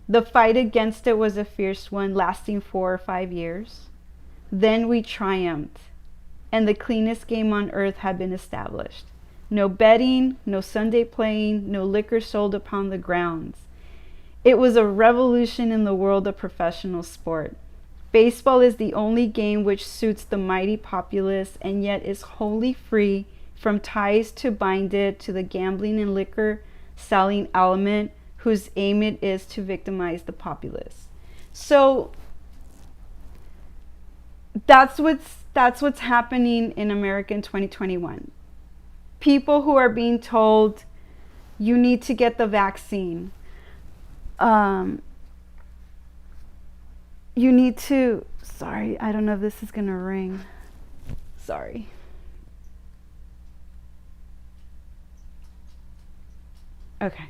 The fight against it was a fierce one, lasting 4 or 5 years. Then we triumphed, and the cleanest game on earth had been established. No betting, no Sunday playing, no liquor sold upon the grounds. It was a revolution in the world of professional sport. Baseball is the only game which suits the mighty populace and yet is wholly free from ties to bind it to the gambling and liquor selling element whose aim it is to victimize the populace. So that's what's happening in America in 2021. People who are being told you need to get the vaccine. You need to, sorry, I don't know if this is going to ring. Sorry. Okay.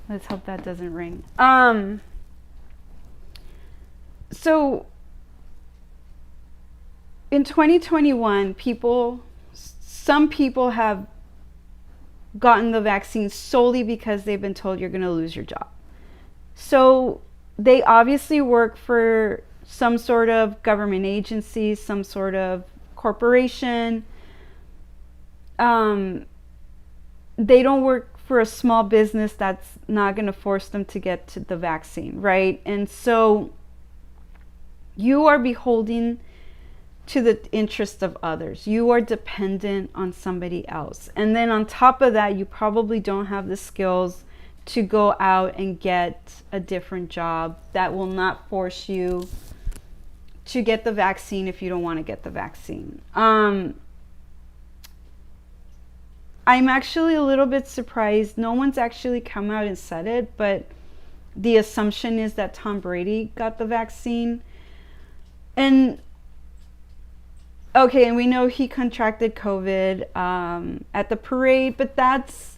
Let's hope that doesn't ring. So in 2021, some people have gotten the vaccine solely because they've been told you're going to lose your job. So they obviously work for some sort of government agency, some sort of corporation. They don't work for a small business that's not going to force them to get to the vaccine, right? And so you are beholden to the interests of others. You are dependent on somebody else. And then on top of that, you probably don't have the skills to go out and get a different job that will not force you to get the vaccine if you don't want to get the vaccine. I'm actually a little bit surprised. No one's actually come out and said it, but the assumption is that Tom Brady got the vaccine. And okay, and we know he contracted COVID at the parade, but that's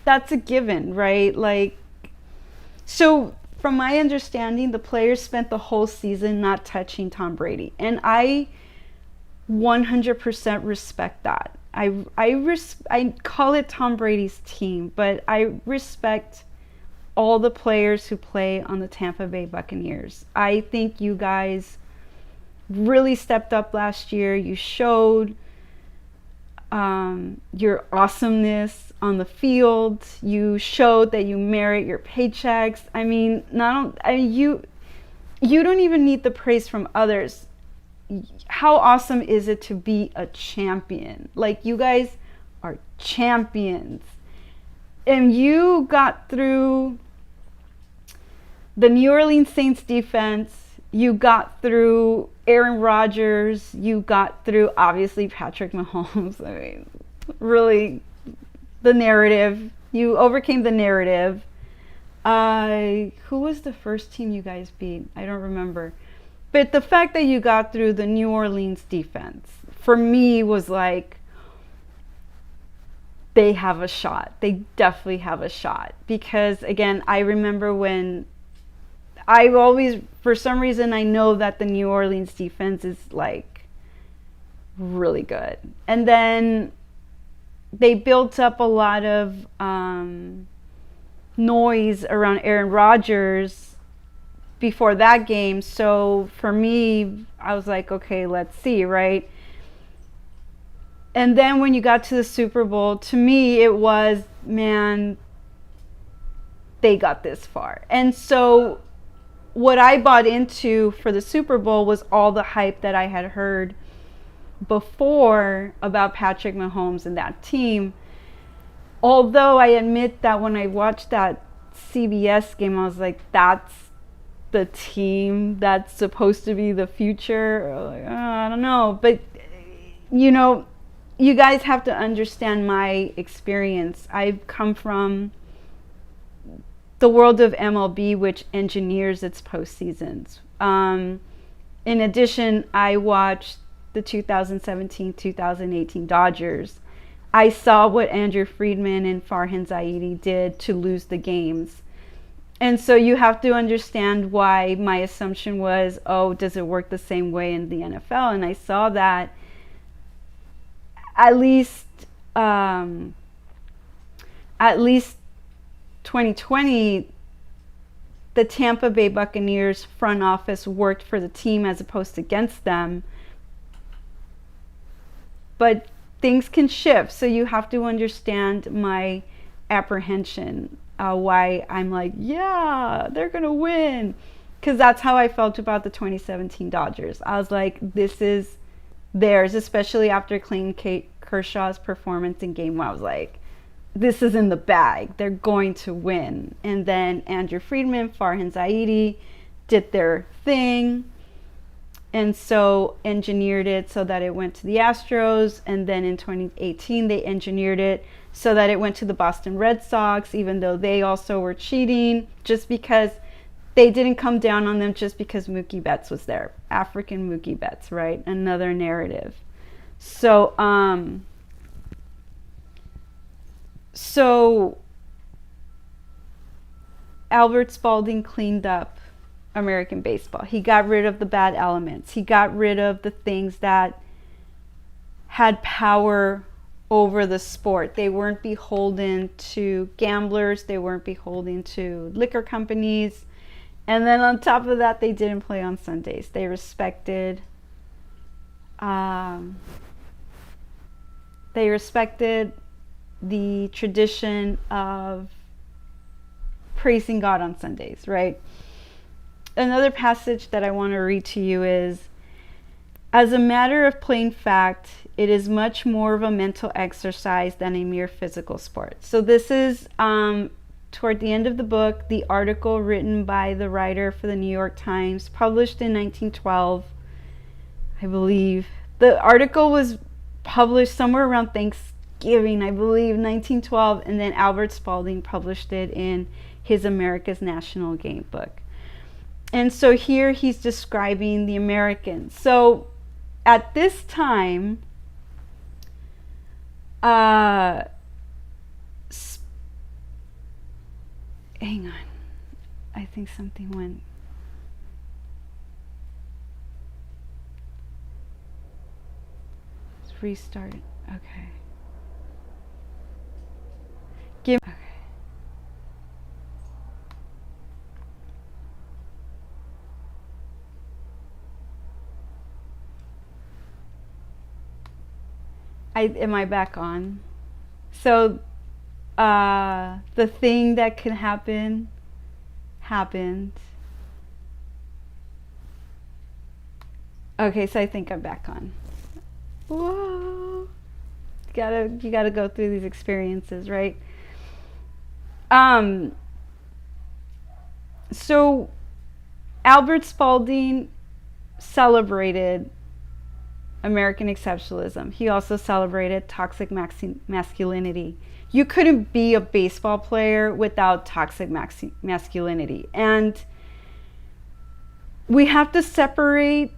a given, right? Like, so from my understanding, the players spent the whole season not touching Tom Brady. And I 100% respect that. I call it Tom Brady's team, but I respect all the players who play on the Tampa Bay Buccaneers. I think you guys really stepped up last year. You showed your awesomeness on the field. You showed that you merit your paychecks. I mean, you don't even need the praise from others. How awesome is it to be a champion? Like, you guys are champions. And you got through the New Orleans Saints defense. You got through Aaron Rodgers. You got through, obviously, Patrick Mahomes. I mean, really, the narrative. You overcame the narrative. Who was the first team you guys beat? I don't remember. But the fact that you got through the New Orleans defense, for me, was like, they have a shot. They definitely have a shot. Because, again, I remember when I've always, for some reason, I know that the New Orleans defense is like really good. And then they built up a lot of noise around Aaron Rodgers before that game. So for me, I was like, okay, let's see, right? And then when you got to the Super Bowl, to me, it was, man, they got this far. And so what I bought into for the Super Bowl was all the hype that I had heard before about Patrick Mahomes and that team. Although I admit that when I watched that CBS game, I was like, that's the team that's supposed to be the future. Or like, I don't know. But, you know, you guys have to understand my experience. I've come from the world of MLB, which engineers its postseasons. In addition, I watched the 2017-2018 Dodgers. I saw what Andrew Friedman and Farhan Zaidi did to lose the games. And so you have to understand why my assumption was, oh, does it work the same way in the NFL? And I saw that at least um, at least 2020, the Tampa Bay Buccaneers front office worked for the team as opposed to against them. But things can shift, so you have to understand my apprehension, why I'm like, yeah, they're going to win. Because that's how I felt about the 2017 Dodgers. I was like, this is theirs, especially after Clayton Kershaw's performance in game 1. I was like, this is in the bag. They're going to win. And then Andrew Friedman, Farhan Zaidi did their thing. And so engineered it so that it went to the Astros. And then in 2018, they engineered it so that it went to the Boston Red Sox, even though they also were cheating, just because they didn't come down on them just because Mookie Betts was there. African Mookie Betts, right? Another narrative. So Albert Spalding cleaned up American baseball. He got rid of the bad elements. He got rid of the things that had power over the sport. They weren't beholden to gamblers. They weren't beholden to liquor companies. And then on top of that, they didn't play on Sundays. They respected the tradition of praising God on Sundays, right? Another passage that I want to read to you is, as a matter of plain fact, it is much more of a mental exercise than a mere physical sport. So this is toward the end of the book, the article written by the writer for the New York Times, published in 1912, I believe. The article was published somewhere around Thanksgiving, I believe, 1912, and then Albert Spalding published it in his America's National Game book. And so here he's describing the Americans. So at this time, hang on. I think something went. Let's restart it. Okay. Okay. Am I back on? So the thing that could happen happened. Okay, so I think I'm back on. Whoa. You gotta go through these experiences, right? So Albert Spalding celebrated American exceptionalism. He also celebrated toxic masculinity. You couldn't be a baseball player without toxic masculinity. And we have to separate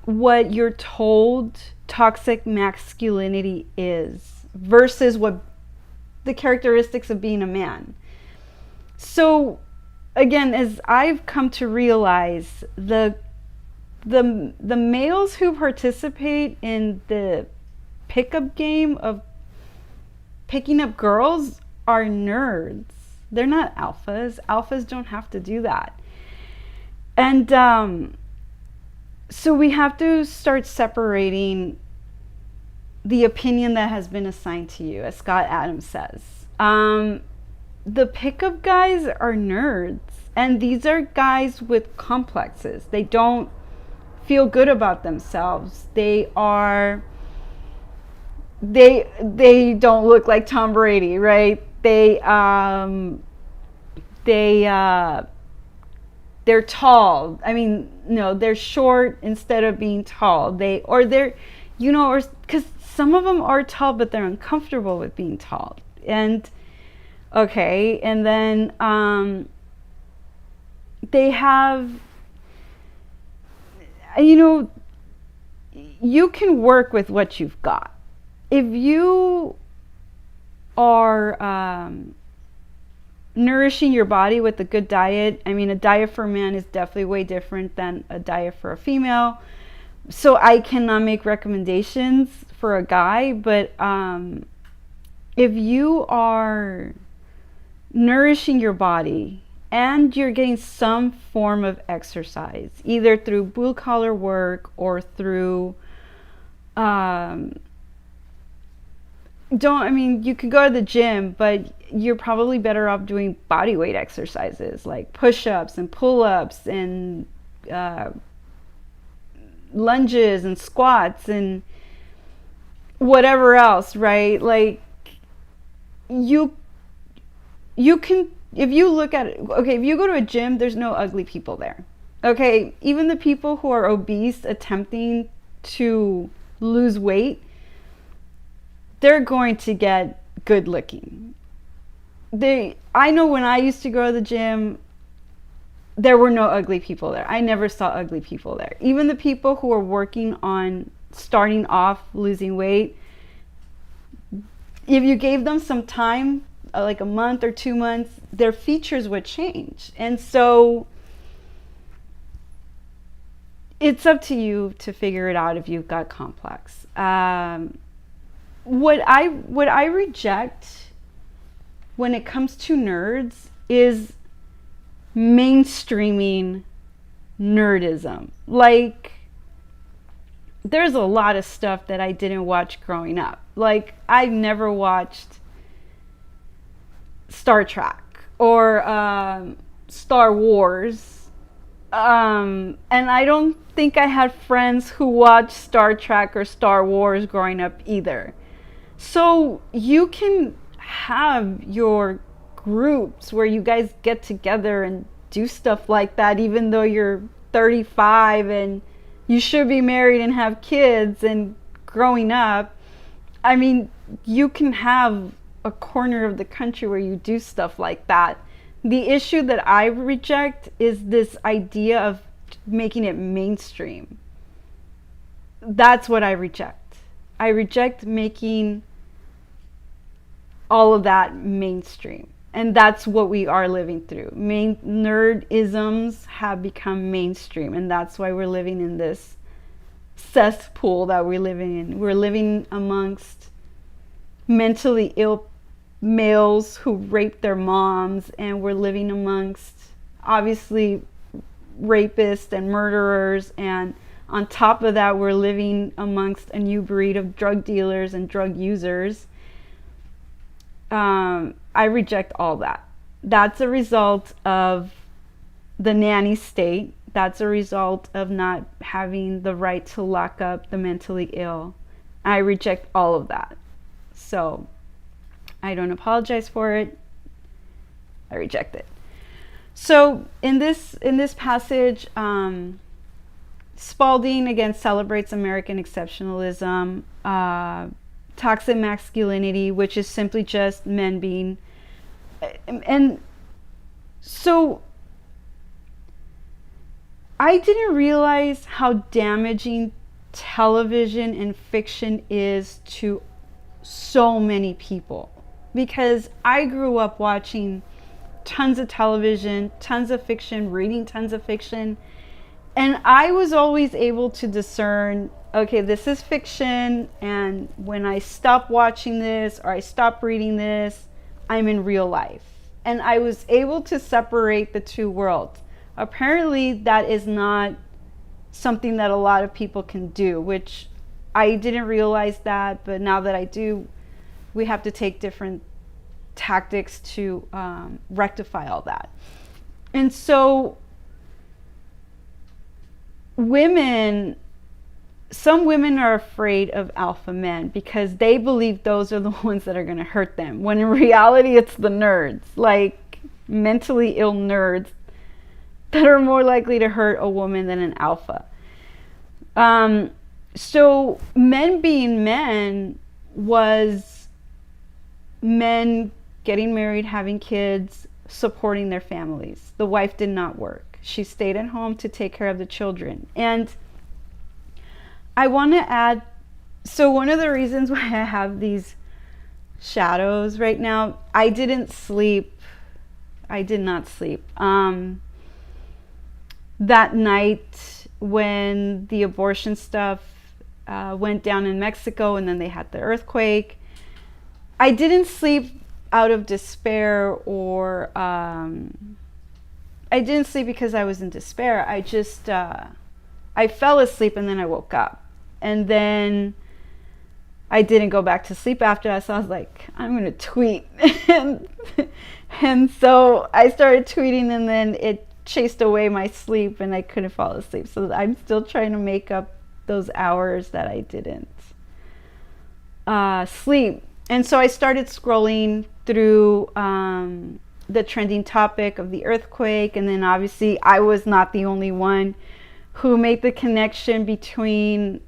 what you're told toxic masculinity is versus what the characteristics of being a man. So again, as I've come to realize, the males who participate in the pickup game of picking up girls are nerds. They're not alphas. Alphas don't have to do that. And so we have to start separating the opinion that has been assigned to you, as Scott Adams says. The pickup guys are nerds, and these are guys with complexes. They don't feel good about themselves. They don't look like Tom Brady, right? They're tall. I mean, no, they're short instead of being tall. Because some of them are tall, but they're uncomfortable with being tall. And okay, and then they have, you can work with what you've got. if you are nourishing your body with a good diet, I mean, a diet for a man is definitely way different than a diet for a female. So I cannot make recommendations for a guy, but if you are nourishing your body and you're getting some form of exercise, either through blue collar work or through you could go to the gym, but you're probably better off doing body weight exercises like push-ups and pull-ups and lunges and squats and whatever else, right? Like you can, if you look at it, okay, if you go to a gym, there's no ugly people there. Okay, even the people who are obese attempting to lose weight, they're going to get good looking. I know when I used to go to the gym, there were no ugly people there. I never saw ugly people there. Even the people who are working on starting off losing weight, if you gave them some time, like a month or 2 months, their features would change. And so it's up to you to figure it out if you've got complex. What I reject when it comes to nerds is mainstreaming nerdism. Like, there's a lot of stuff that I didn't watch growing up. Like, I've never watched Star Trek or Star Wars. And I don't think I had friends who watched Star Trek or Star Wars growing up either. So you can have your groups where you guys get together and do stuff like that, even though you're 35 and you should be married and have kids and growing up. I mean, you can have a corner of the country where you do stuff like that. The issue that I reject is this idea of making it mainstream. That's what I reject. I reject making all of that mainstream. And that's what we are living through. Nerdisms have become mainstream. And that's why we're living in this cesspool that we're living in. We're living amongst mentally ill males who rape their moms. And we're living amongst, obviously, rapists and murderers. And on top of that, we're living amongst a new breed of drug dealers and drug users. I reject all that. That's a result of the nanny state. That's a result of not having the right to lock up the mentally ill. I reject all of that. So I don't apologize for it. I reject it. So in this passage, Spalding again celebrates American exceptionalism, toxic masculinity, which is simply just men being, and so I didn't realize how damaging television and fiction is to so many people, because I grew up watching tons of television, tons of fiction, reading tons of fiction, and I was always able to discern, okay, this is fiction, and when I stop watching this or I stop reading this, I'm in real life. And I was able to separate the two worlds. Apparently, that is not something that a lot of people can do, which I didn't realize that, but now that I do, we have to take different tactics to rectify all that. And so some women are afraid of alpha men because they believe those are the ones that are going to hurt them, when in reality it's the nerds, like mentally ill nerds, that are more likely to hurt a woman than an alpha. So men being men was men getting married, having kids, supporting their families. The wife did not work. She stayed at home to take care of the children. And I want to add So one of the reasons why I have these shadows right now, I didn't sleep. I did not sleep. That night when the abortion stuff went down in Mexico and then they had the earthquake, I didn't sleep out of despair or I didn't sleep because I was in despair. I just, I fell asleep and then I woke up. And then I didn't go back to sleep after that. So I was like, I'm going to tweet. and so I started tweeting and then it chased away my sleep and I couldn't fall asleep. So I'm still trying to make up those hours that I didn't sleep. And so I started scrolling through the trending topic of the earthquake. And then obviously I was not the only one who made the connection between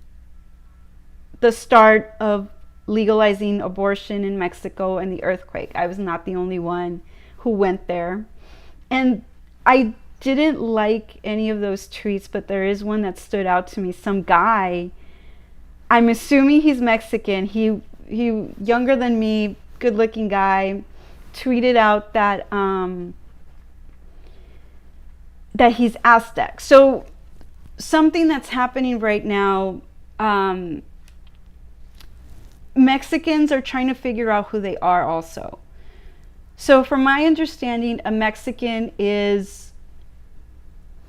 the start of legalizing abortion in Mexico and the earthquake. I was not the only one who went there. And I didn't like any of those tweets, but there is one that stood out to me. Some guy, I'm assuming he's Mexican, he younger than me, good looking guy, tweeted out that that he's Aztec. So something that's happening right now, Mexicans are trying to figure out who they are also. So from my understanding, a Mexican is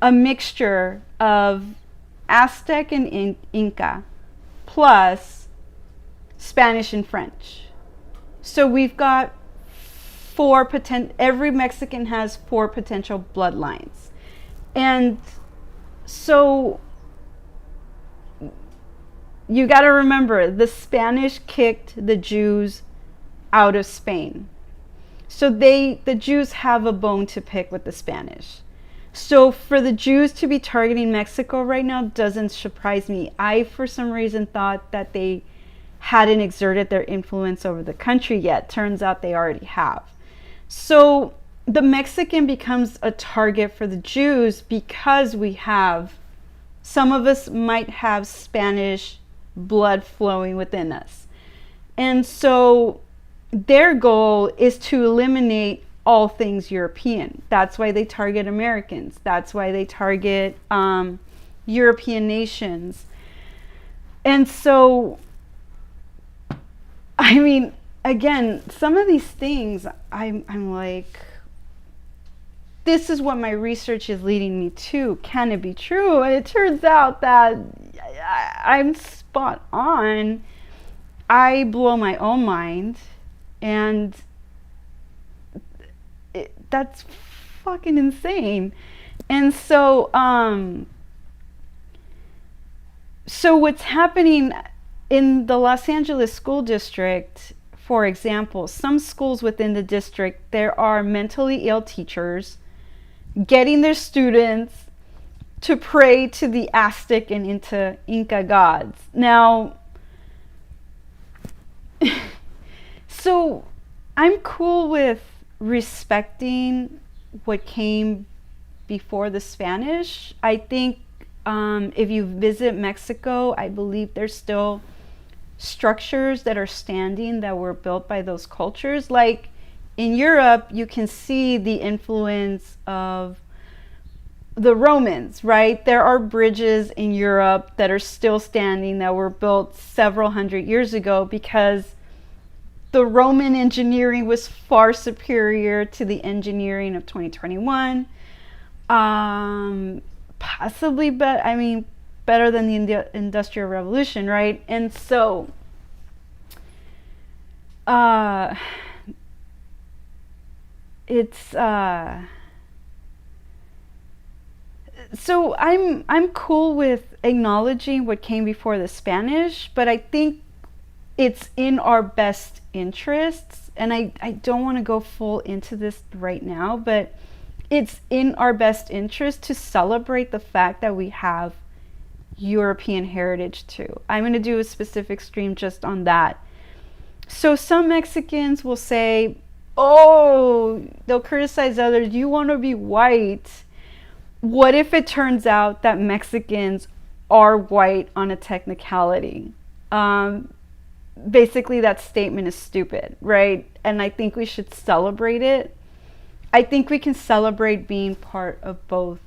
a mixture of Aztec and Inca plus Spanish and French. So we've got every Mexican has 4 potential bloodlines. And so you got to remember, the Spanish kicked the Jews out of Spain. So the Jews have a bone to pick with the Spanish. So for the Jews to be targeting Mexico right now doesn't surprise me. I, for some reason, thought that they hadn't exerted their influence over the country yet. Turns out they already have. So the Mexican becomes a target for the Jews because some of us might have Spanish blood flowing within us. And so their goal is to eliminate all things European. That's why they target Americans. That's why they target European nations. And so, I mean, again, some of these things, I'm like, this is what my research is leading me to. Can it be true? And it turns out that I'm spot on. I blow my own mind, and that's fucking insane. And so so what's happening in the Los Angeles school district, for example, some schools within the district, there are mentally ill teachers getting their students to pray to the Aztec and Inca gods. Now, so I'm cool with respecting what came before the Spanish. I think if you visit Mexico, I believe there's still structures that are standing that were built by those cultures. Like in Europe, you can see the influence of the Romans, right? There are bridges in Europe that are still standing that were built several hundred years ago because the Roman engineering was far superior to the engineering of 2021. Possibly, but I mean, better than the Industrial Revolution, right? And so, so I'm cool with acknowledging what came before the Spanish, but I think it's in our best interests, and I don't want to go full into this right now, but it's in our best interest to celebrate the fact that we have European heritage too. I'm going to do a specific stream just on that. So some Mexicans will say, oh, they'll criticize others, you want to be white. What if it turns out that Mexicans are white on a technicality? Um, Basically, that statement is stupid, right? And I think we should celebrate it. I think we can celebrate being part of both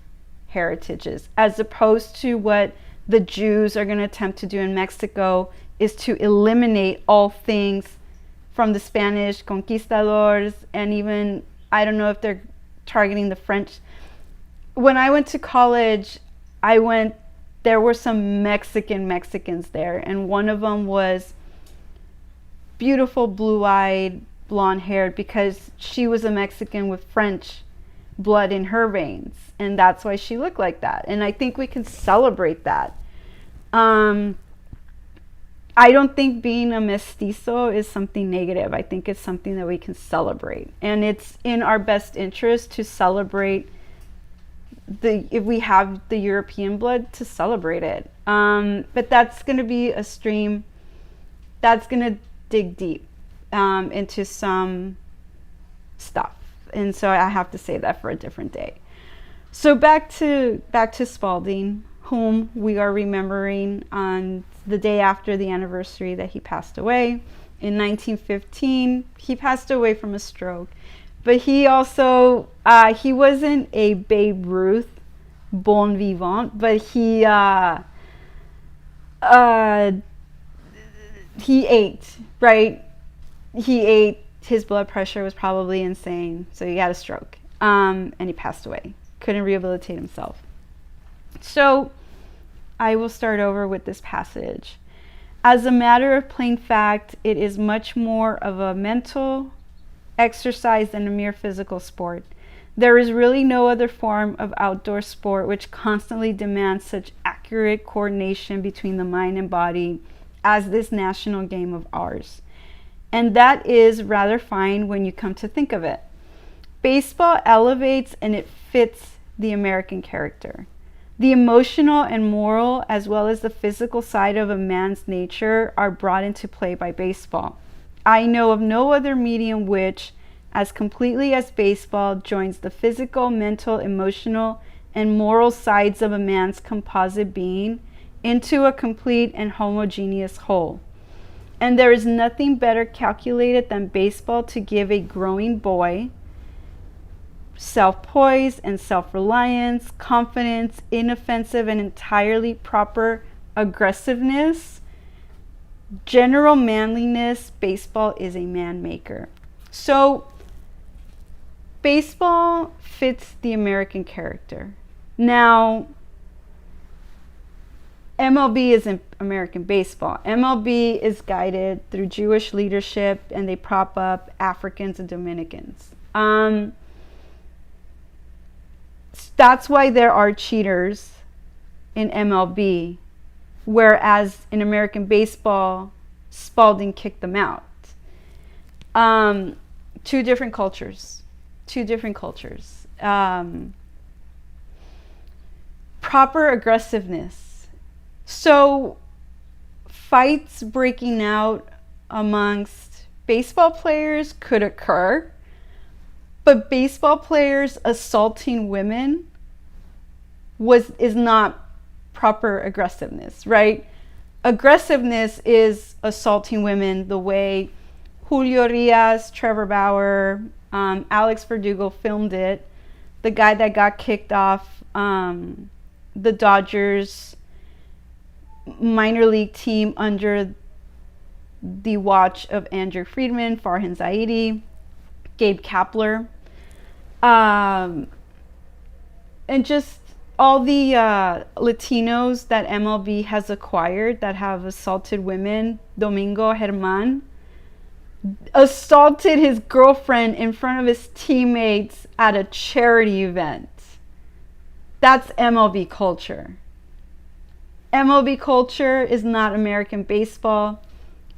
heritages, as opposed to what the Jews are going to attempt to do in Mexico, is to eliminate all things from the Spanish conquistadors, and even, I don't know if they're targeting the French. When I went to college, there were some Mexicans there, and one of them was beautiful, blue-eyed, blonde-haired, because she was a Mexican with French blood in her veins, and that's why she looked like that. And I think we can celebrate that. I don't think being a mestizo is something negative. I think it's something that we can celebrate, and it's in our best interest to celebrate if we have the European blood, to celebrate it. But that's going to be a stream that's going to dig deep into some stuff, and so I have to say that for a different day. So back to Spalding, whom we are remembering on the day after the anniversary that he passed away in 1915. He passed away from a stroke, but he also he wasn't a Babe Ruth bon vivant, but he ate, right? He ate. His blood pressure was probably insane, so he had a stroke, and he passed away. Couldn't rehabilitate himself. So I will start over with this passage. As a matter of plain fact, it is much more of a mental exercise than a mere physical sport. There is really no other form of outdoor sport which constantly demands such accurate coordination between the mind and body as this national game of ours. And that is rather fine when you come to think of it. Baseball elevates and it fits the American character. The emotional and moral, as well as the physical side of a man's nature, are brought into play by baseball. I know of no other medium which, as completely as baseball, joins the physical, mental, emotional, and moral sides of a man's composite being into a complete and homogeneous whole. And there is nothing better calculated than baseball to give a growing boy self-poise and self-reliance, confidence, inoffensive and entirely proper aggressiveness, general manliness. Baseball is a man maker. So baseball fits the American character. Now, MLB isn't American baseball. MLB is guided through Jewish leadership, and they prop up Africans and Dominicans. That's why there are cheaters in MLB, whereas in American baseball, Spalding kicked them out. Two different cultures. Proper aggressiveness. So fights breaking out amongst baseball players could occur, but baseball players assaulting women is not proper aggressiveness, right? Aggressiveness is assaulting women the way Julio Rios, Trevor Bauer, Alex Verdugo filmed it. The guy that got kicked off the Dodgers minor league team under the watch of Andrew Friedman, Farhan Zaidi, Gabe Kapler, and just all the Latinos that MLB has acquired that have assaulted women. Domingo Germán assaulted his girlfriend in front of his teammates at a charity event. That's MLB culture. MLB culture is not American baseball.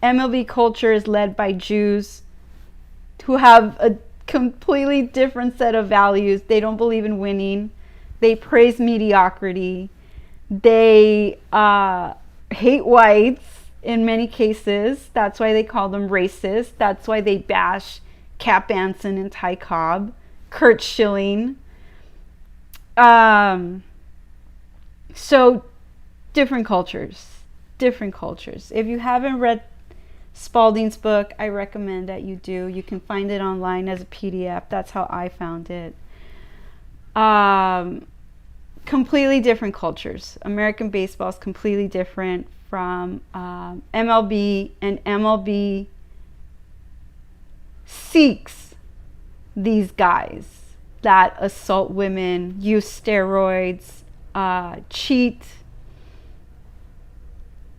MLB culture is led by Jews who have a completely different set of values. They don't believe in winning. They praise mediocrity. They hate whites in many cases. That's why they call them racist. That's why they bash Cap Anson and Ty Cobb, Kurt Schilling. So different cultures. different cultures. If you haven't read Spalding's book, I recommend that you do. You can find it online as a PDF. That's how I found it. Completely different cultures. American baseball is completely different from MLB, and MLB seeks these guys that assault women, use steroids, cheat.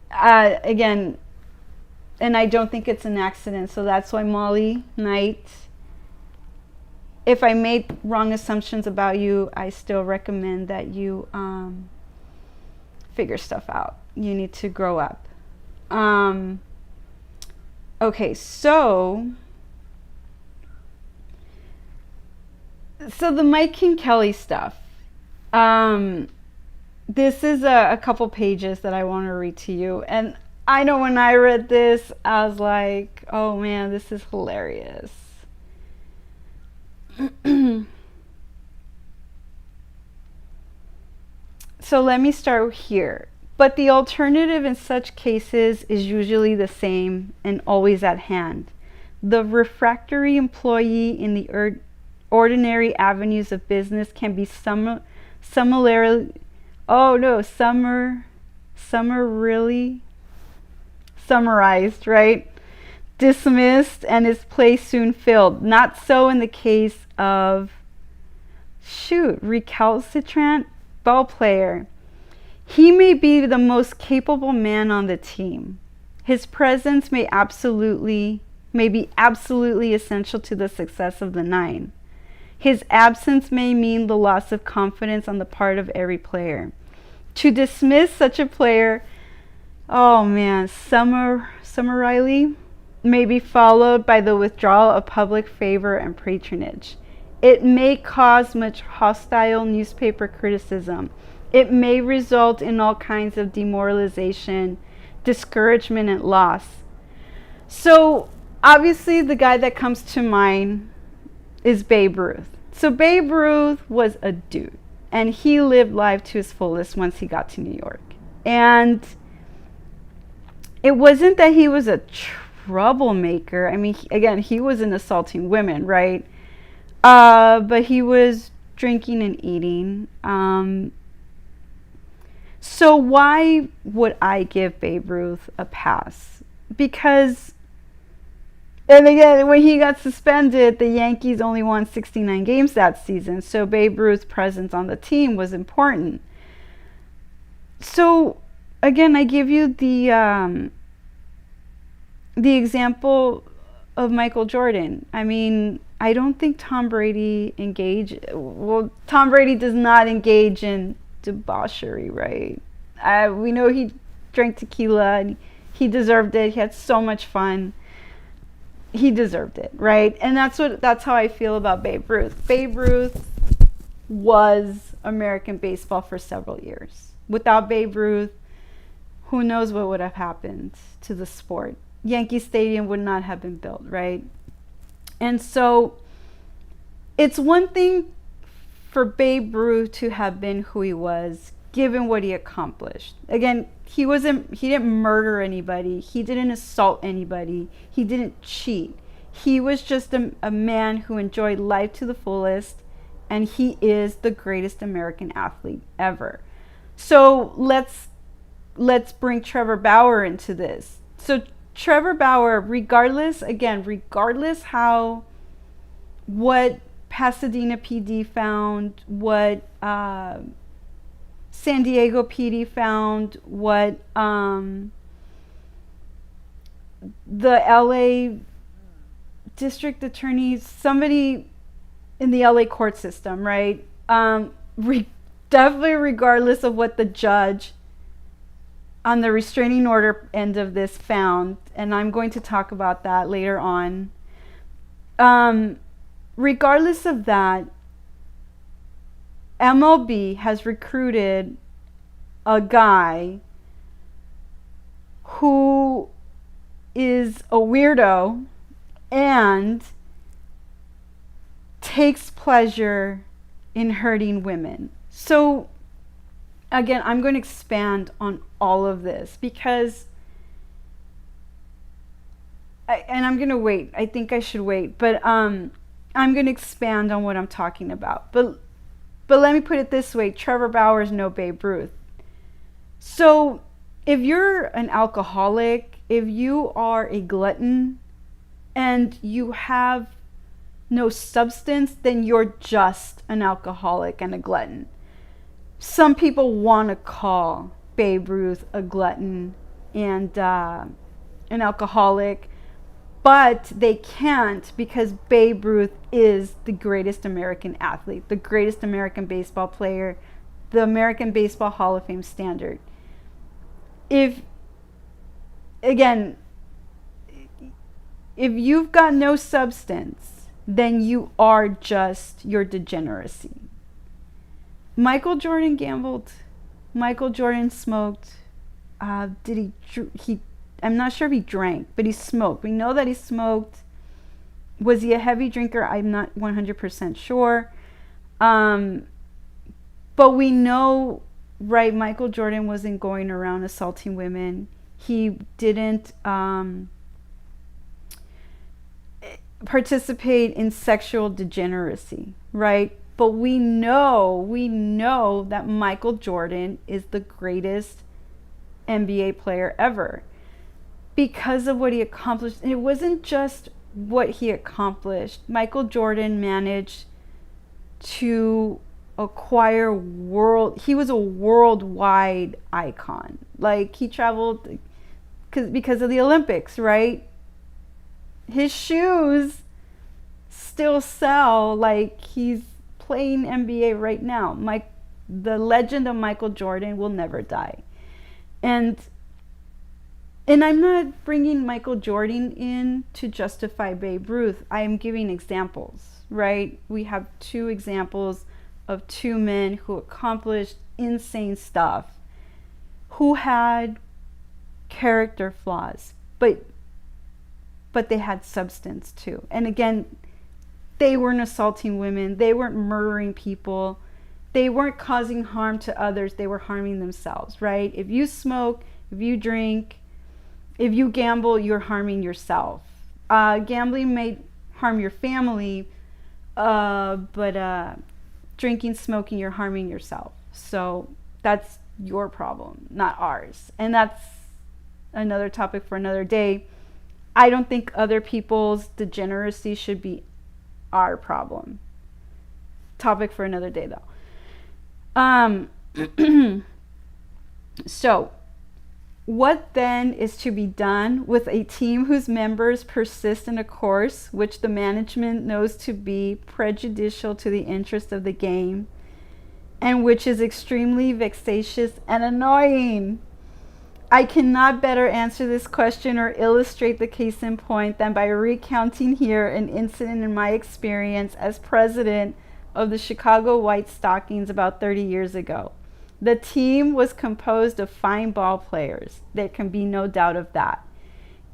Again, and I don't think it's an accident. So that's why, Molly Knight, if I made wrong assumptions about you, I still recommend that you figure stuff out. You need to grow up. Okay, so the Mike King Kelly stuff. This is a couple pages that I want to read to you. And I know when I read this, I was like, oh man, this is hilarious. So let me start here. But the alternative in such cases is usually the same and always at hand. The refractory employee in the ordinary avenues of business can be summarily summarized, right? Dismissed, and his place soon filled. Not so in the case of recalcitrant ball player. He may be the most capable man on the team. His presence may be absolutely essential to the success of the nine. His absence may mean the loss of confidence on the part of every player. To dismiss such a player, summarily, may be followed by the withdrawal of public favor and patronage. It may cause much hostile newspaper criticism. It may result in all kinds of demoralization, discouragement, and loss. So obviously the guy that comes to mind is Babe Ruth. So Babe Ruth was a dude, and he lived life to his fullest once he got to New York. And it wasn't that he was a troublemaker. I mean, he wasn't assaulting women, right? But he was drinking and eating. So why would I give Babe Ruth a pass? Because, and again, when he got suspended, the Yankees only won 69 games that season. So Babe Ruth's presence on the team was important. So again, I give you the example of Michael Jordan. I mean, I don't think Tom Brady Tom Brady does not engage in debauchery, right? We know he drank tequila and he deserved it. He had so much fun. He deserved it, right? And that's how I feel about Babe Ruth. Babe Ruth was American baseball for several years. Without Babe Ruth, who knows what would have happened to the sport. Yankee Stadium would not have been built, right? And so it's one thing for Babe Ruth to have been who he was, given what he accomplished. Again, he didn't murder anybody. He didn't assault anybody. He didn't cheat. He was just a man who enjoyed life to the fullest, and he is the greatest American athlete ever. So let's bring Trevor Bauer into this. So Trevor Bauer, regardless what Pasadena PD found, what San Diego PD found, what the LA district attorneys, somebody in the LA court system, right? Definitely regardless of what the judge on the restraining order end of this found, and I'm going to talk about that later on. Regardless of that, MLB has recruited a guy who is a weirdo and takes pleasure in hurting women. So again, I'm going to expand on all of this because and I'm going to wait. I think I should wait, but I'm going to expand on what I'm talking about. But let me put it this way. Trevor Bauer is no Babe Ruth. So if you're an alcoholic, if you are a glutton and you have no substance, then you're just an alcoholic and a glutton. Some people want to call Babe Ruth a glutton and an alcoholic, but they can't because Babe Ruth is the greatest American athlete, the greatest American baseball player, the American Baseball Hall of Fame standard. If you've got no substance, then you are just your degeneracy. Michael Jordan gambled. Michael Jordan smoked. I'm not sure if he drank, but he smoked. We know that he smoked. Was he a heavy drinker? I'm not 100% sure. But we know, right, Michael Jordan wasn't going around assaulting women. He didn't participate in sexual degeneracy, right? But we know that Michael Jordan is the greatest NBA player ever because of what he accomplished. And it wasn't just what he accomplished. Michael Jordan managed to acquire he was a worldwide icon. Like, he traveled because of the Olympics, right? His shoes still sell. Like, he's playing NBA right now. The legend of Michael Jordan will never die. And I'm not bringing Michael Jordan in to justify Babe Ruth. I am giving examples, right? We have two examples of two men who accomplished insane stuff, who had character flaws, but they had substance too. And again, they weren't assaulting women. They weren't murdering people. They weren't causing harm to others. They were harming themselves, right? If you smoke, if you drink, if you gamble, you're harming yourself. Gambling may harm your family, but drinking, smoking, you're harming yourself. So that's your problem, not ours. And that's another topic for another day. I don't think other people's degeneracy should be our problem. Topic for another day, though. So, what then is to be done with a team whose members persist in a course which the management knows to be prejudicial to the interest of the game and which is extremely vexatious and annoying? I cannot better answer this question or illustrate the case in point than by recounting here an incident in my experience as president of the Chicago White Stockings about 30 years ago. The team was composed of fine ball players. There can be no doubt of that.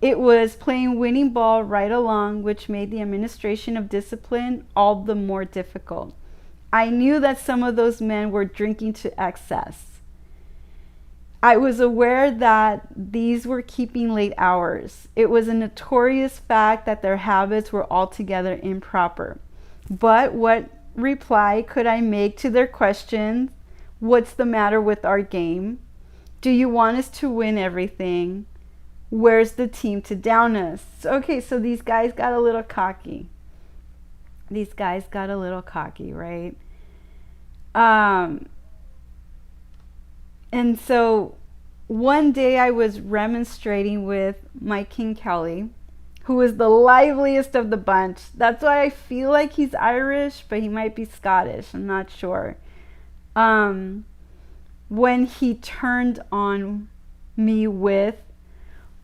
It was playing winning ball right along, which made the administration of discipline all the more difficult. I knew that some of those men were drinking to excess. I was aware that these were keeping late hours. It was a notorious fact that their habits were altogether improper. But what reply could I make to their questions? What's the matter with our game? Do you want us to win everything? Where's the team to down us? Okay, so these guys got a little cocky. Right? And so one day I was remonstrating with Mike King Kelly, who was the liveliest of the bunch. That's why I feel like he's Irish, but he might be Scottish. I'm not sure. When he turned on me with,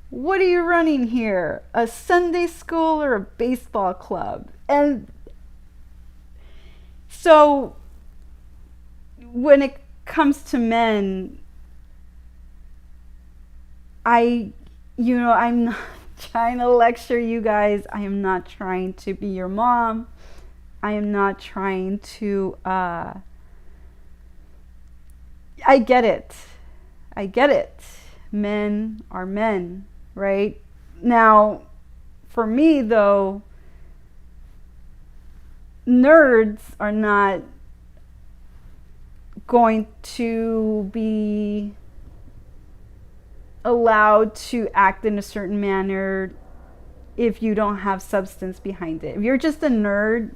"What are you running here? A Sunday school or a baseball club?" And so when it comes to men, I'm not trying to lecture you guys. I am not trying to be your mom. I am not trying to I get it. I get it. Men are men, right? Now, for me though, nerds are not going to be allowed to act in a certain manner if you don't have substance behind it. If you're just a nerd,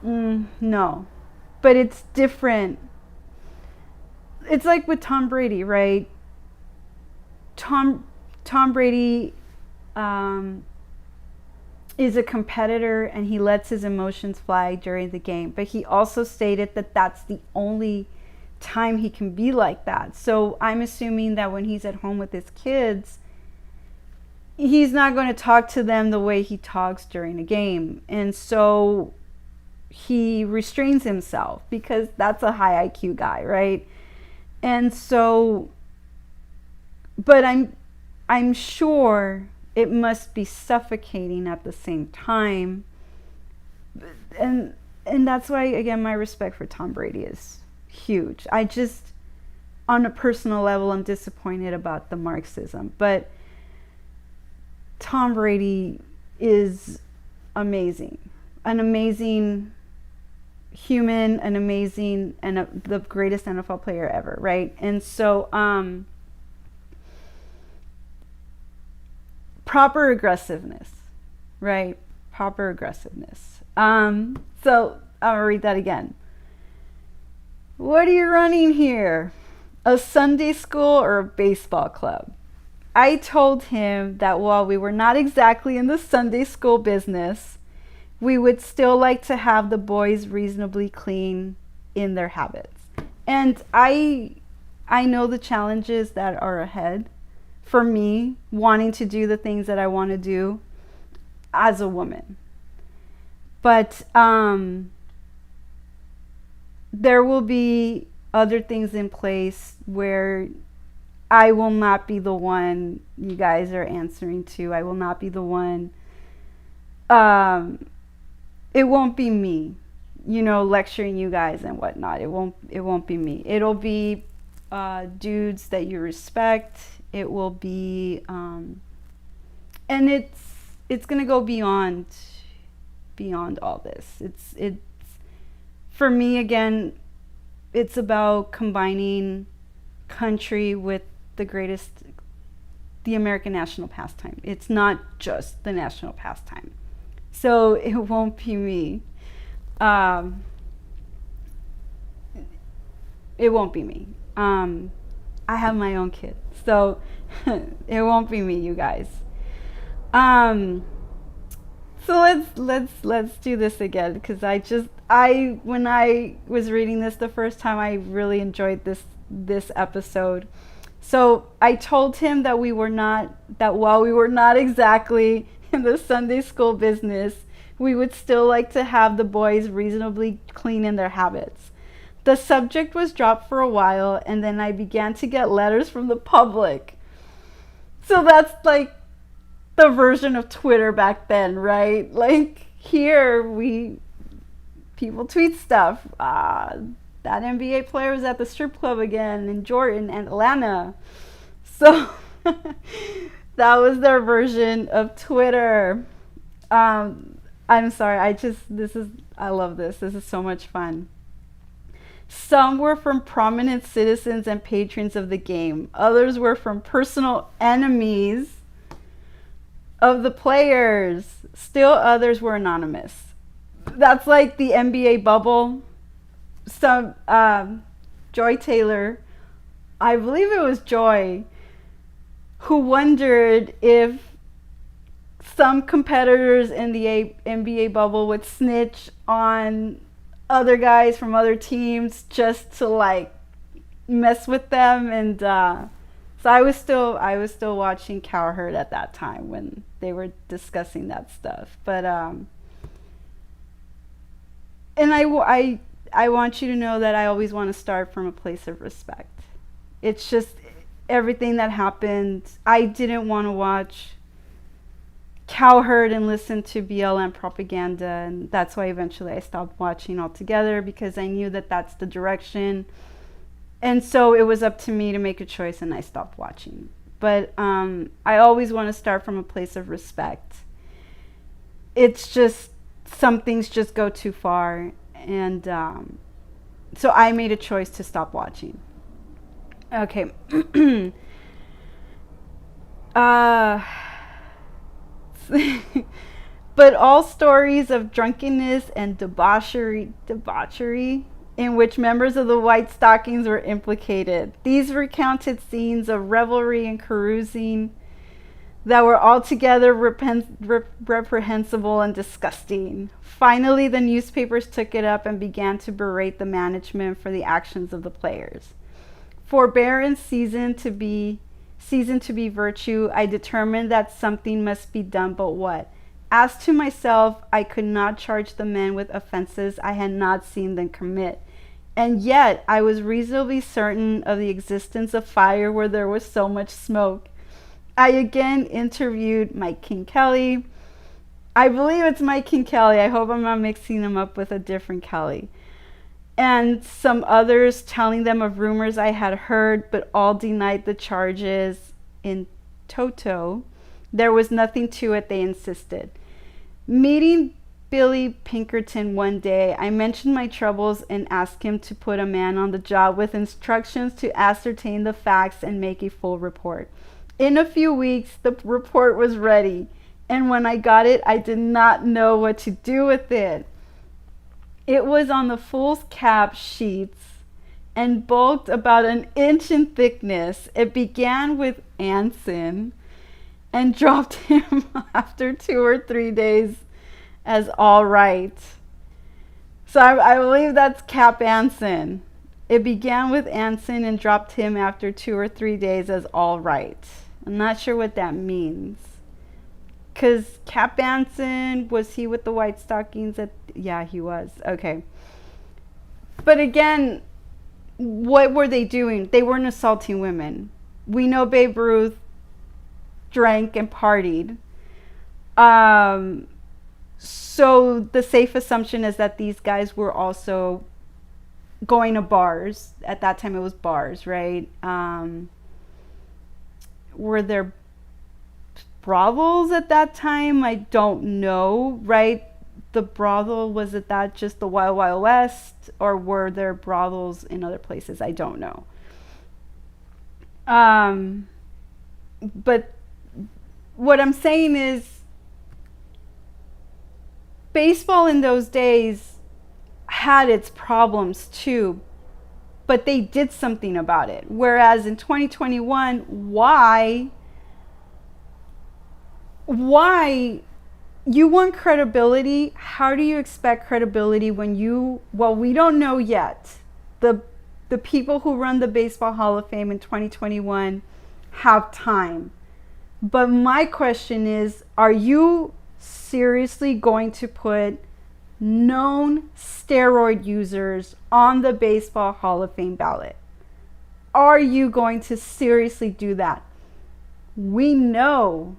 no. But it's different. It's like with Tom Brady, right? Tom Brady is a competitor and he lets his emotions fly during the game. But he also stated that that's the only time he can be like that. So I'm assuming that when he's at home with his kids, he's not going to talk to them the way he talks during a game. And so he restrains himself because that's a high IQ guy, right? And so, but I'm sure it must be suffocating at the same time. And that's why, again, my respect for Tom Brady is huge. I just, on a personal level, I'm disappointed about the Marxism. But Tom Brady is amazing. An amazing human, an amazing, and the greatest NFL player ever, right? And so, proper aggressiveness, right? Proper aggressiveness. So I'll read that again. What are you running here? A Sunday school or a baseball club? I told him that while we were not exactly in the Sunday school business, we would still like to have the boys reasonably clean in their habits. And I know the challenges that are ahead for me wanting to do the things that I want to do as a woman. But there will be other things in place where I will not be the one you guys are answering to. I will not be the one. It won't be me, lecturing you guys and whatnot. It won't be me. It'll be dudes that you respect. It will be, and it's gonna go beyond all this. It's for me, again, it's about combining country with the American national pastime. It's not just the national pastime. So it won't be me. It won't be me. I have my own kids, so it won't be me, you guys. So let's do this again, because when I was reading this the first time, I really enjoyed this episode. So I told him that while we were not exactly in the Sunday school business, we would still like to have the boys reasonably clean in their habits. The subject was dropped for a while, and then I began to get letters from the public. So that's like the version of Twitter back then, right? Like here, people tweet stuff. That NBA player was at the strip club again in Jordan and Atlanta. So that was their version of Twitter. I'm sorry. I love this. This is so much fun. Some were from prominent citizens and patrons of the game. Others were from personal enemies of the players. Still others were anonymous. That's like the NBA bubble. Some Joy Taylor, I believe it was Joy, who wondered if some competitors in the NBA bubble would snitch on other guys from other teams just to like mess with them. And so I was still watching Cowherd at that time when they were discussing that stuff. But and I want you to know that I always want to start from a place of respect. It's just everything that happened. I didn't want to watch Cowherd and listen to BLM propaganda, and that's why eventually I stopped watching altogether, because I knew that that's the direction And so it was up to me to make a choice, and I stopped watching. But I always want to start from a place of respect. It's just, some things just go too far. And so I made a choice to stop watching. Okay. But all stories of drunkenness and debauchery in which members of the White Stockings were implicated. These recounted scenes of revelry and carousing that were altogether reprehensible and disgusting. Finally, the newspapers took it up and began to berate the management for the actions of the players. Forbearance seasoned to be virtue, I determined that something must be done, but what? As to myself, I could not charge the men with offenses I had not seen them commit. And yet, I was reasonably certain of the existence of fire where there was so much smoke. I again interviewed Mike King Kelly. I believe it's Mike King Kelly. I hope I'm not mixing him up with a different Kelly. And some others, telling them of rumors I had heard, but all denied the charges in toto. There was nothing to it, they insisted. Meeting Billy Pinkerton one day, I mentioned my troubles and asked him to put a man on the job with instructions to ascertain the facts and make a full report. In a few weeks, the report was ready, and when I got it, I did not know what to do with it. It was on the foolscap sheets and bulked about an inch in thickness. It began with Anson and dropped him after 2 or 3 days as all right. So I believe that's Cap Anson. It began with Anson and dropped him after 2 or 3 days as all right. I'm not sure what that means. Because Cap Anson, was he with the White Stockings? Yeah, he was. Okay. But again, what were they doing? They weren't assaulting women. We know Babe Ruth drank and partied. So the safe assumption is that these guys were also going to bars. At that time it was bars, right? Were there brothels at that time? I don't know, right? The brothel, was it that just the Wild Wild West, or were there brothels in other places? I don't know. But what I'm saying is, baseball in those days had its problems too, but they did something about it. Whereas in 2021, why you want credibility? How do you expect credibility when we don't know yet. The people who run the Baseball Hall of Fame in 2021 have time. But my question is, are you seriously going to put known steroid users on the Baseball Hall of Fame ballot? Are you going to seriously do that? We know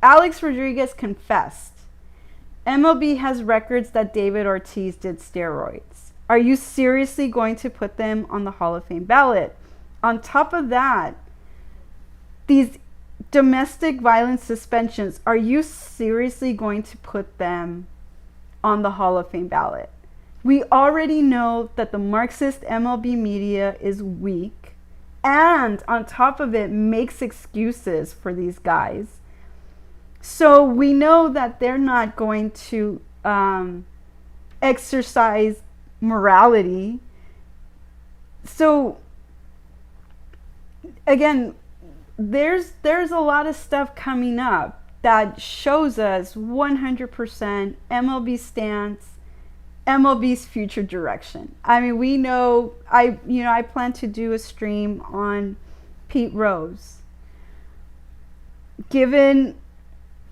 Alex Rodriguez confessed. MLB has records that David Ortiz did steroids. Are you seriously going to put them on the Hall of Fame ballot? On top of that, these domestic violence suspensions, are you seriously going to put them on the Hall of Fame ballot? We already know that the Marxist MLB media is weak, and on top of it, makes excuses for these guys. So we know that they're not going to exercise morality. So again, there's a lot of stuff coming up that shows us 100% MLB stance, MLB's future direction. I mean, we know, I plan to do a stream on Pete Rose.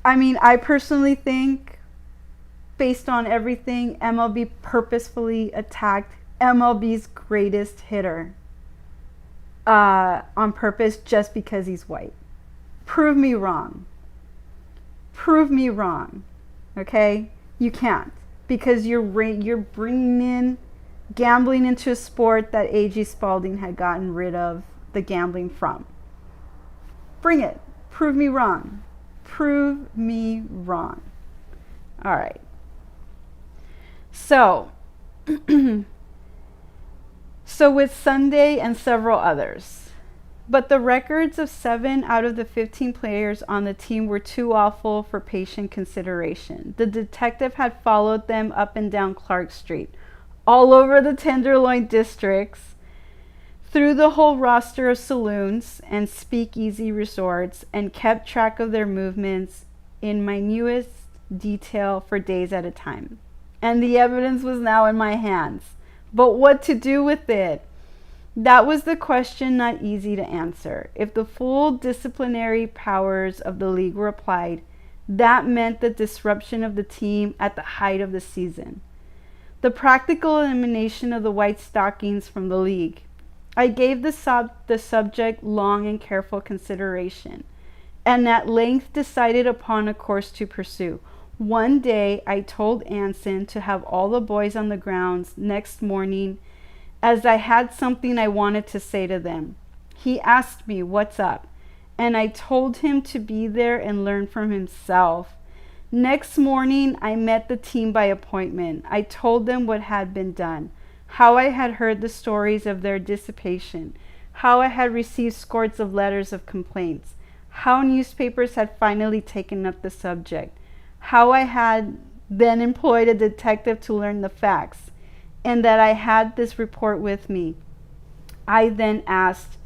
I personally think, based on everything, MLB purposefully attacked MLB's greatest hitter on purpose just because he's white. Prove me wrong. Prove me wrong. Okay? You can't, because you're bringing in gambling into a sport that A.G. Spalding had gotten rid of the gambling from. Bring it. Prove me wrong. Prove me wrong. All right. So with Sunday and several others. But the records of 7 out of the 15 players on the team were too awful for patient consideration. The detective had followed them up and down Clark Street, all over the Tenderloin districts, through the whole roster of saloons and speakeasy resorts, and kept track of their movements in minutest detail for days at a time. And the evidence was now in my hands. But what to do with it? That was the question, not easy to answer. If the full disciplinary powers of the league were applied, that meant the disruption of the team at the height of the season. The practical elimination of the White Stockings from the league. I gave the subject long and careful consideration, and at length decided upon a course to pursue. One day I told Anson to have all the boys on the grounds next morning, as I had something I wanted to say to them. He asked me, "What's up?" And I told him to be there and learn from himself. Next morning, I met the team by appointment. I told them what had been done, how I had heard the stories of their dissipation, how I had received scores of letters of complaints, how newspapers had finally taken up the subject, how I had then employed a detective to learn the facts, and that I had this report with me. I then asked,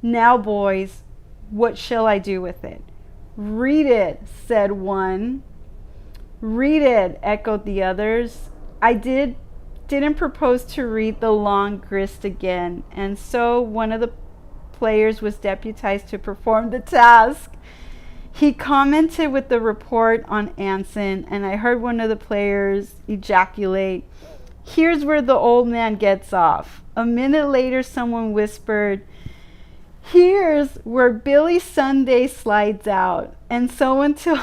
"Now, boys, what shall I do with it?" "Read it," said one. "Read it," echoed the others. I didn't propose to read the long grist again, and so one of the players was deputized to perform the task. He commented with the report on Anson, and I heard one of the players ejaculate, "Here's where the old man gets off." A minute later, someone whispered, "Here's where Billy Sunday slides out." And so until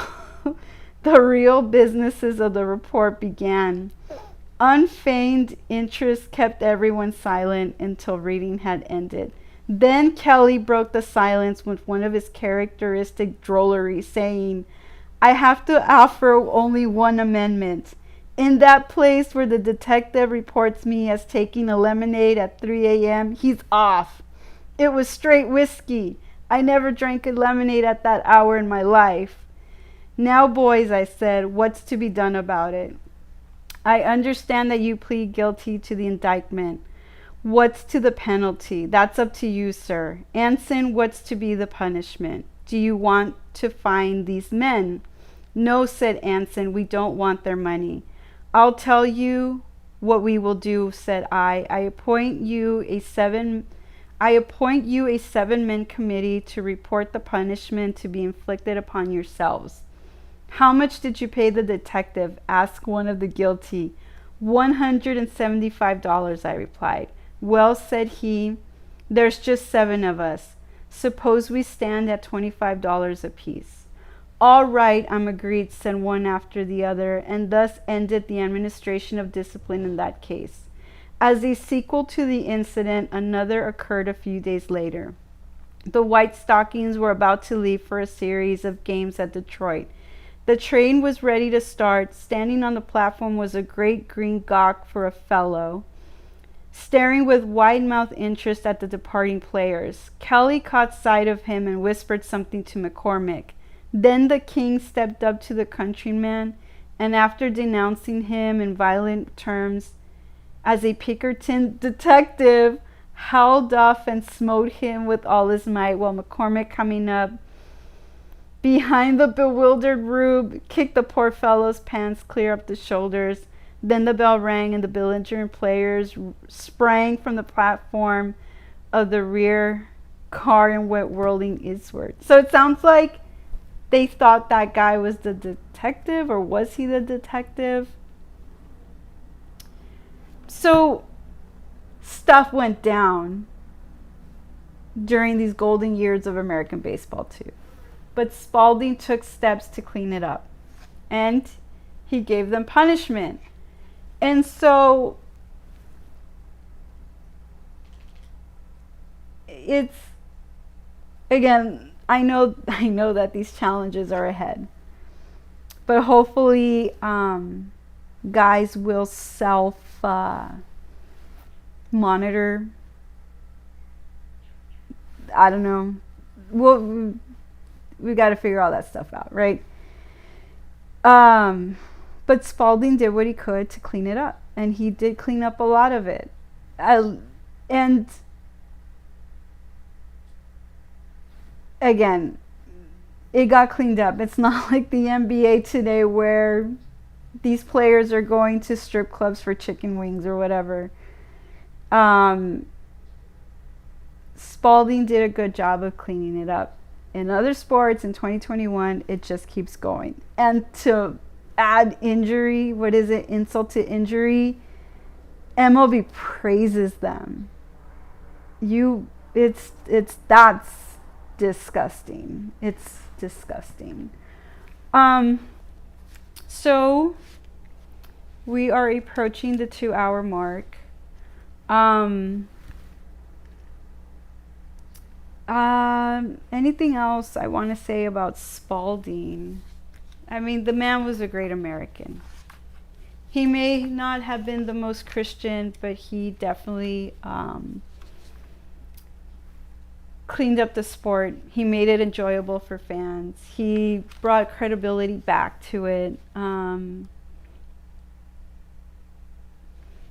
the real businesses of the report began. Unfeigned interest kept everyone silent until reading had ended. Then Kelly broke the silence with one of his characteristic drollery, saying, "I have to offer only one amendment. In that place where the detective reports me as taking a lemonade at 3 a.m., he's off. It was straight whiskey. I never drank a lemonade at that hour in my life." "Now, boys," I said, "what's to be done about it? I understand that you plead guilty to the indictment. What's to the penalty? That's up to you, sir. Anson, what's to be the punishment? Do you want to fine these men?" "No," said Anson, "we don't want their money." "I'll tell you what we will do," said I. I appoint you a seven-man committee to report the punishment to be inflicted upon yourselves." "How much did you pay the detective?" asked one of the guilty. $175, I replied. "Well," said he, "there's just 7 of us. Suppose we stand at $25 apiece." "All right, I'm agreed," said one after the other, and thus ended the administration of discipline in that case. As a sequel to the incident, another occurred a few days later. The White Stockings were about to leave for a series of games at Detroit. The train was ready to start. Standing on the platform was a great green gawk for a fellow, staring with wide-mouthed interest at the departing players. Kelly caught sight of him and whispered something to McCormick. Then the king stepped up to the countryman, and after denouncing him in violent terms as a Pinkerton detective, howled off and smote him with all his might, while McCormick, coming up behind the bewildered Rube, kicked the poor fellow's pants clear up the shoulders. Then the bell rang, and the belligerent players sprang from the platform of the rear car and went whirling eastward. So it sounds like they thought that guy was the detective, or was he the detective? So stuff went down during these golden years of American baseball too. But Spalding took steps to clean it up, and he gave them punishment. And so it's, again, I know that these challenges are ahead, but hopefully guys will self monitor. I don't know. Well, we got to figure all that stuff out, right? But Spalding did what he could to clean it up, and he did clean up a lot of it. And again, it got cleaned up. It's not like the NBA today where these players are going to strip clubs for chicken wings or whatever. Spalding did a good job of cleaning it up. In other sports in 2021, it just keeps going. And to add injury, what is it, insult to injury, MLB praises them. That's disgusting. It's disgusting. So we are approaching the 2-hour mark. Anything else I want to say about Spalding? I mean, the man was a great American. He may not have been the most Christian, but he definitely cleaned up the sport. He made it enjoyable for fans. He brought credibility back to it.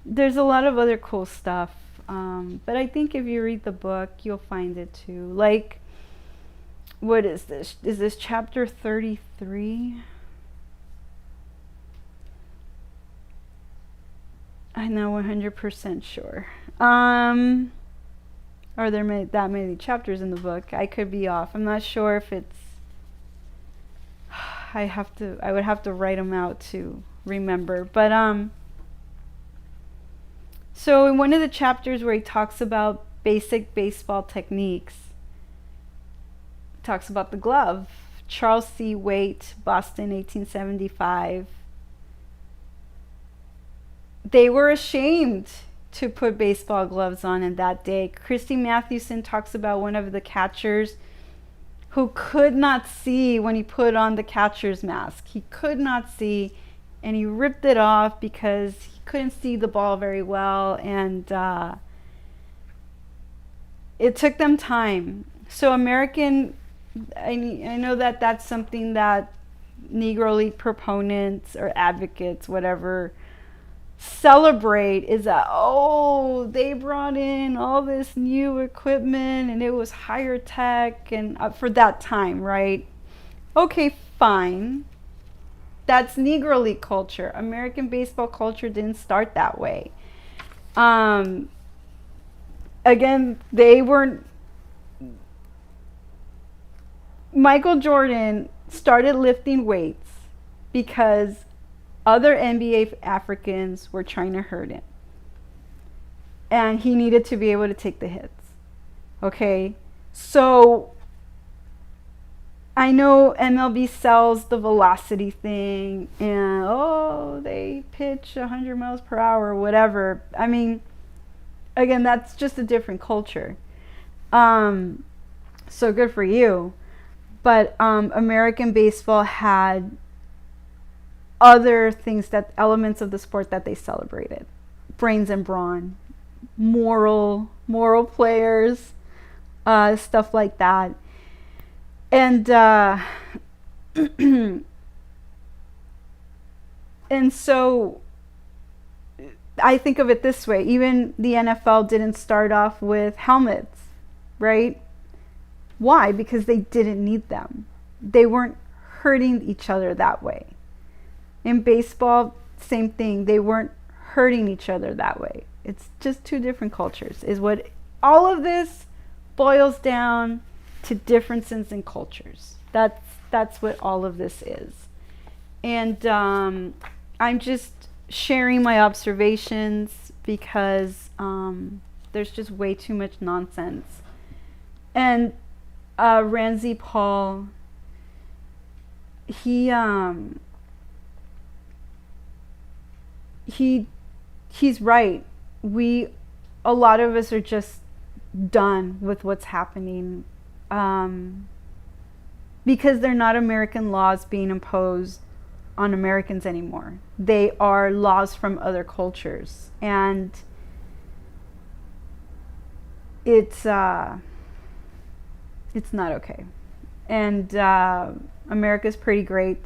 There's a lot of other cool stuff. But I think if you read the book, you'll find it too. Like, what is this? Is this chapter 33? I'm not 100% sure. Are there that many chapters in the book? I could be off. I'm not sure if it's. I would have to write them out to remember. But so in one of the chapters where he talks about basic baseball techniques, talks about the glove. Charles C. Waite, Boston, 1875. They were ashamed to put baseball gloves on in that day. Christy Mathewson talks about one of the catchers who could not see when he put on the catcher's mask. He could not see, and he ripped it off because he couldn't see the ball very well, and it took them time. So American, I know that that's something that Negro League proponents or advocates, whatever, celebrate, is that, oh, they brought in all this new equipment and it was higher tech and for that time, right? Okay, fine. That's Negro League culture. American baseball culture didn't start that way. Again, they weren't. Michael Jordan started lifting weights because other NBA Africans were trying to hurt him. And he needed to be able to take the hits. Okay? So I know MLB sells the velocity thing and, oh, they pitch 100 miles per hour or whatever. I mean, again, that's just a different culture. So good for you. But American baseball had other things, that elements of the sport that they celebrated. Brains and brawn, moral players, stuff like that. And and so I think of it this way. Even the NFL didn't start off with helmets, right? Why? Because they didn't need them. They weren't hurting each other that way. In baseball, same thing. They weren't hurting each other that way. It's just two different cultures, is what all of this boils down to, differences in cultures. That's what all of this is. And I'm just sharing my observations because there's just way too much nonsense. And Ramsey Paul, he's right. A lot of us are just done with what's happening, because they're not American laws being imposed on Americans anymore. They are laws from other cultures, and it's not okay. And America's pretty great,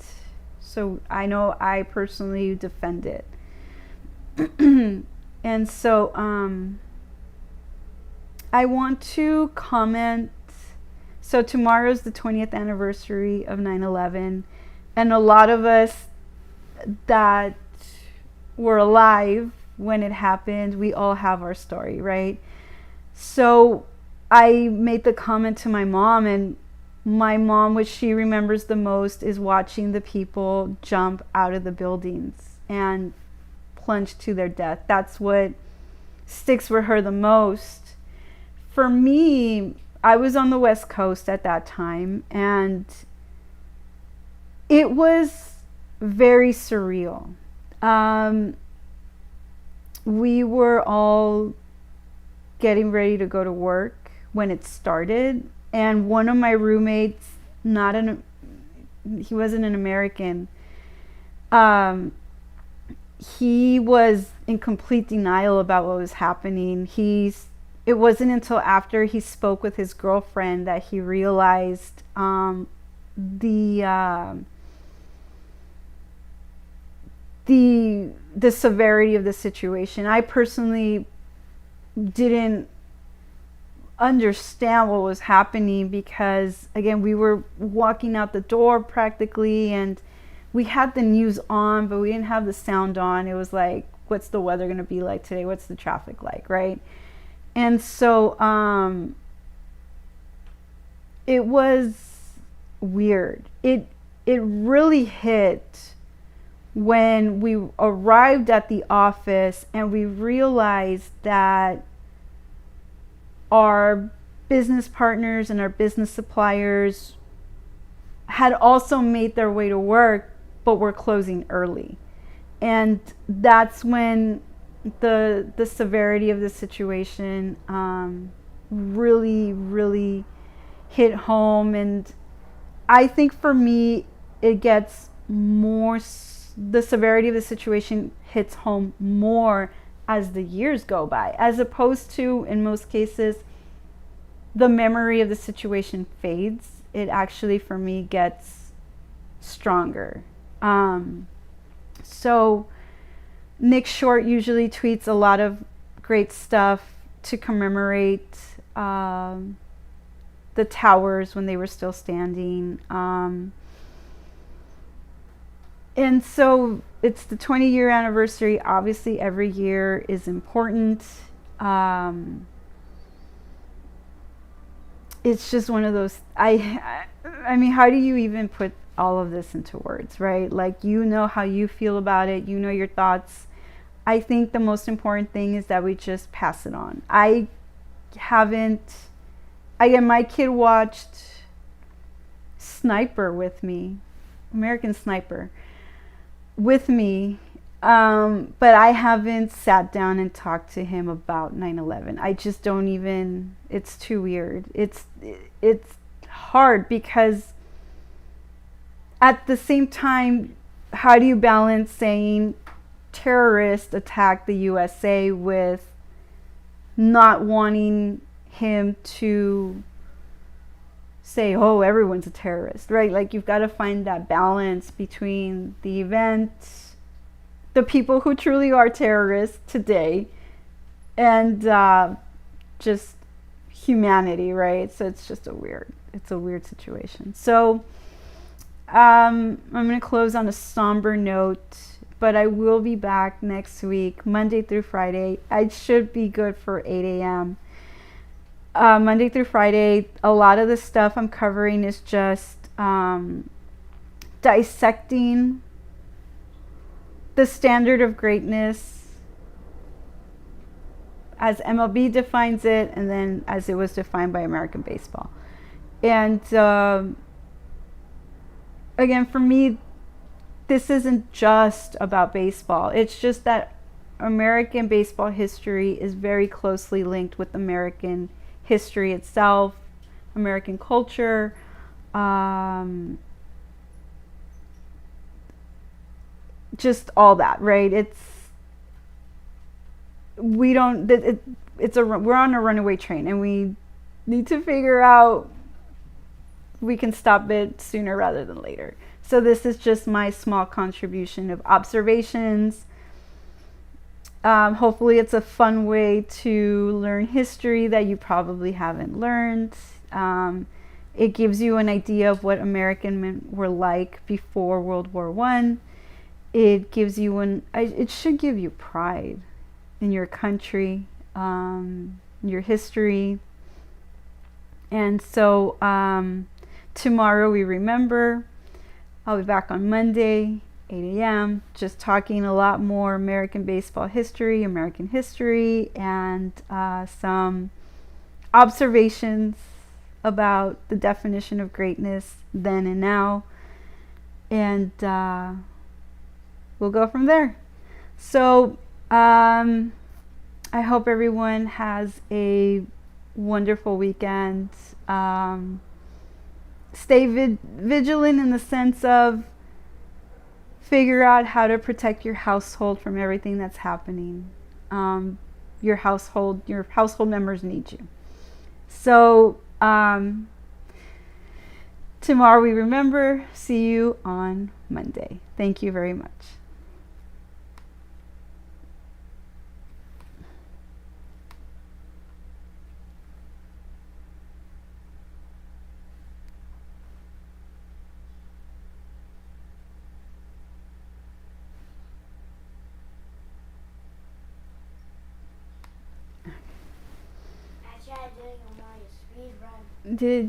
so I know I personally defend it. And so I want to comment. So tomorrow's the 20th anniversary of 9/11, and a lot of us that were alive when it happened, we all have our story, right? So I made the comment to my mom, and my mom, what she remembers the most is watching the people jump out of the buildings and plunge to their death. That's what sticks with her the most. For me, I was on the West Coast at that time, and it was very surreal. We were all getting ready to go to work when it started, and one of my roommates, he wasn't an American, he was in complete denial about what was happening. It wasn't until after he spoke with his girlfriend that he realized the severity of the situation. I personally didn't understand what was happening because, again, we were walking out the door practically, and we had the news on, but we didn't have the sound on. It was like, what's the weather going to be like today? What's the traffic like, right? And so it was weird. It really hit when we arrived at the office and we realized that our business partners and our business suppliers had also made their way to work, but were closing early. And that's when the severity of the situation really, really hit home. And I think for me, it gets more, the severity of the situation hits home more as the years go by, as opposed to, in most cases, the memory of the situation fades. It actually, for me, gets stronger. So Nick Short usually tweets a lot of great stuff to commemorate the towers when they were still standing. And so it's the 20-year anniversary. Obviously, every year is important. It's just one of those, I mean, how do you even put all of this into words, right? Like, you know how you feel about it. You know your thoughts. I think the most important thing is that we just pass it on. My kid watched Sniper with me, American Sniper, with me, but I haven't sat down and talked to him about 9/11. I just don't even, it's too weird. It's hard because at the same time, how do you balance saying terrorists attacked the USA with not wanting him to say, oh, everyone's a terrorist, right? Like, you've got to find that balance between the event, the people who truly are terrorists today, and just humanity, right? So it's just a weird situation. So I'm going to close on a somber note, but I will be back next week, Monday through Friday. I should be good for 8 a.m. Monday through Friday. A lot of the stuff I'm covering is just dissecting the standard of greatness as MLB defines it, and then as it was defined by American baseball. And again, for me, this isn't just about baseball. It's just that American baseball history is very closely linked with American history itself, American culture, just all that, right? We're on a runaway train, and we need to figure out we can stop it sooner rather than later. So this is just my small contribution of observations. Hopefully it's a fun way to learn history that you probably haven't learned. It gives you an idea of what American men were like before World War I. It gives you it should give you pride in your country, your history. And so tomorrow we remember. I'll be back on Monday, 8 a.m., just talking a lot more American baseball history, American history, and some observations about the definition of greatness then and now. And we'll go from there. So I hope everyone has a wonderful weekend. Stay vigilant in the sense of figure out how to protect your household from everything that's happening. Your household members need you. So tomorrow we remember. See you on Monday. Thank you very much. I tried doing a Mario speed run. Did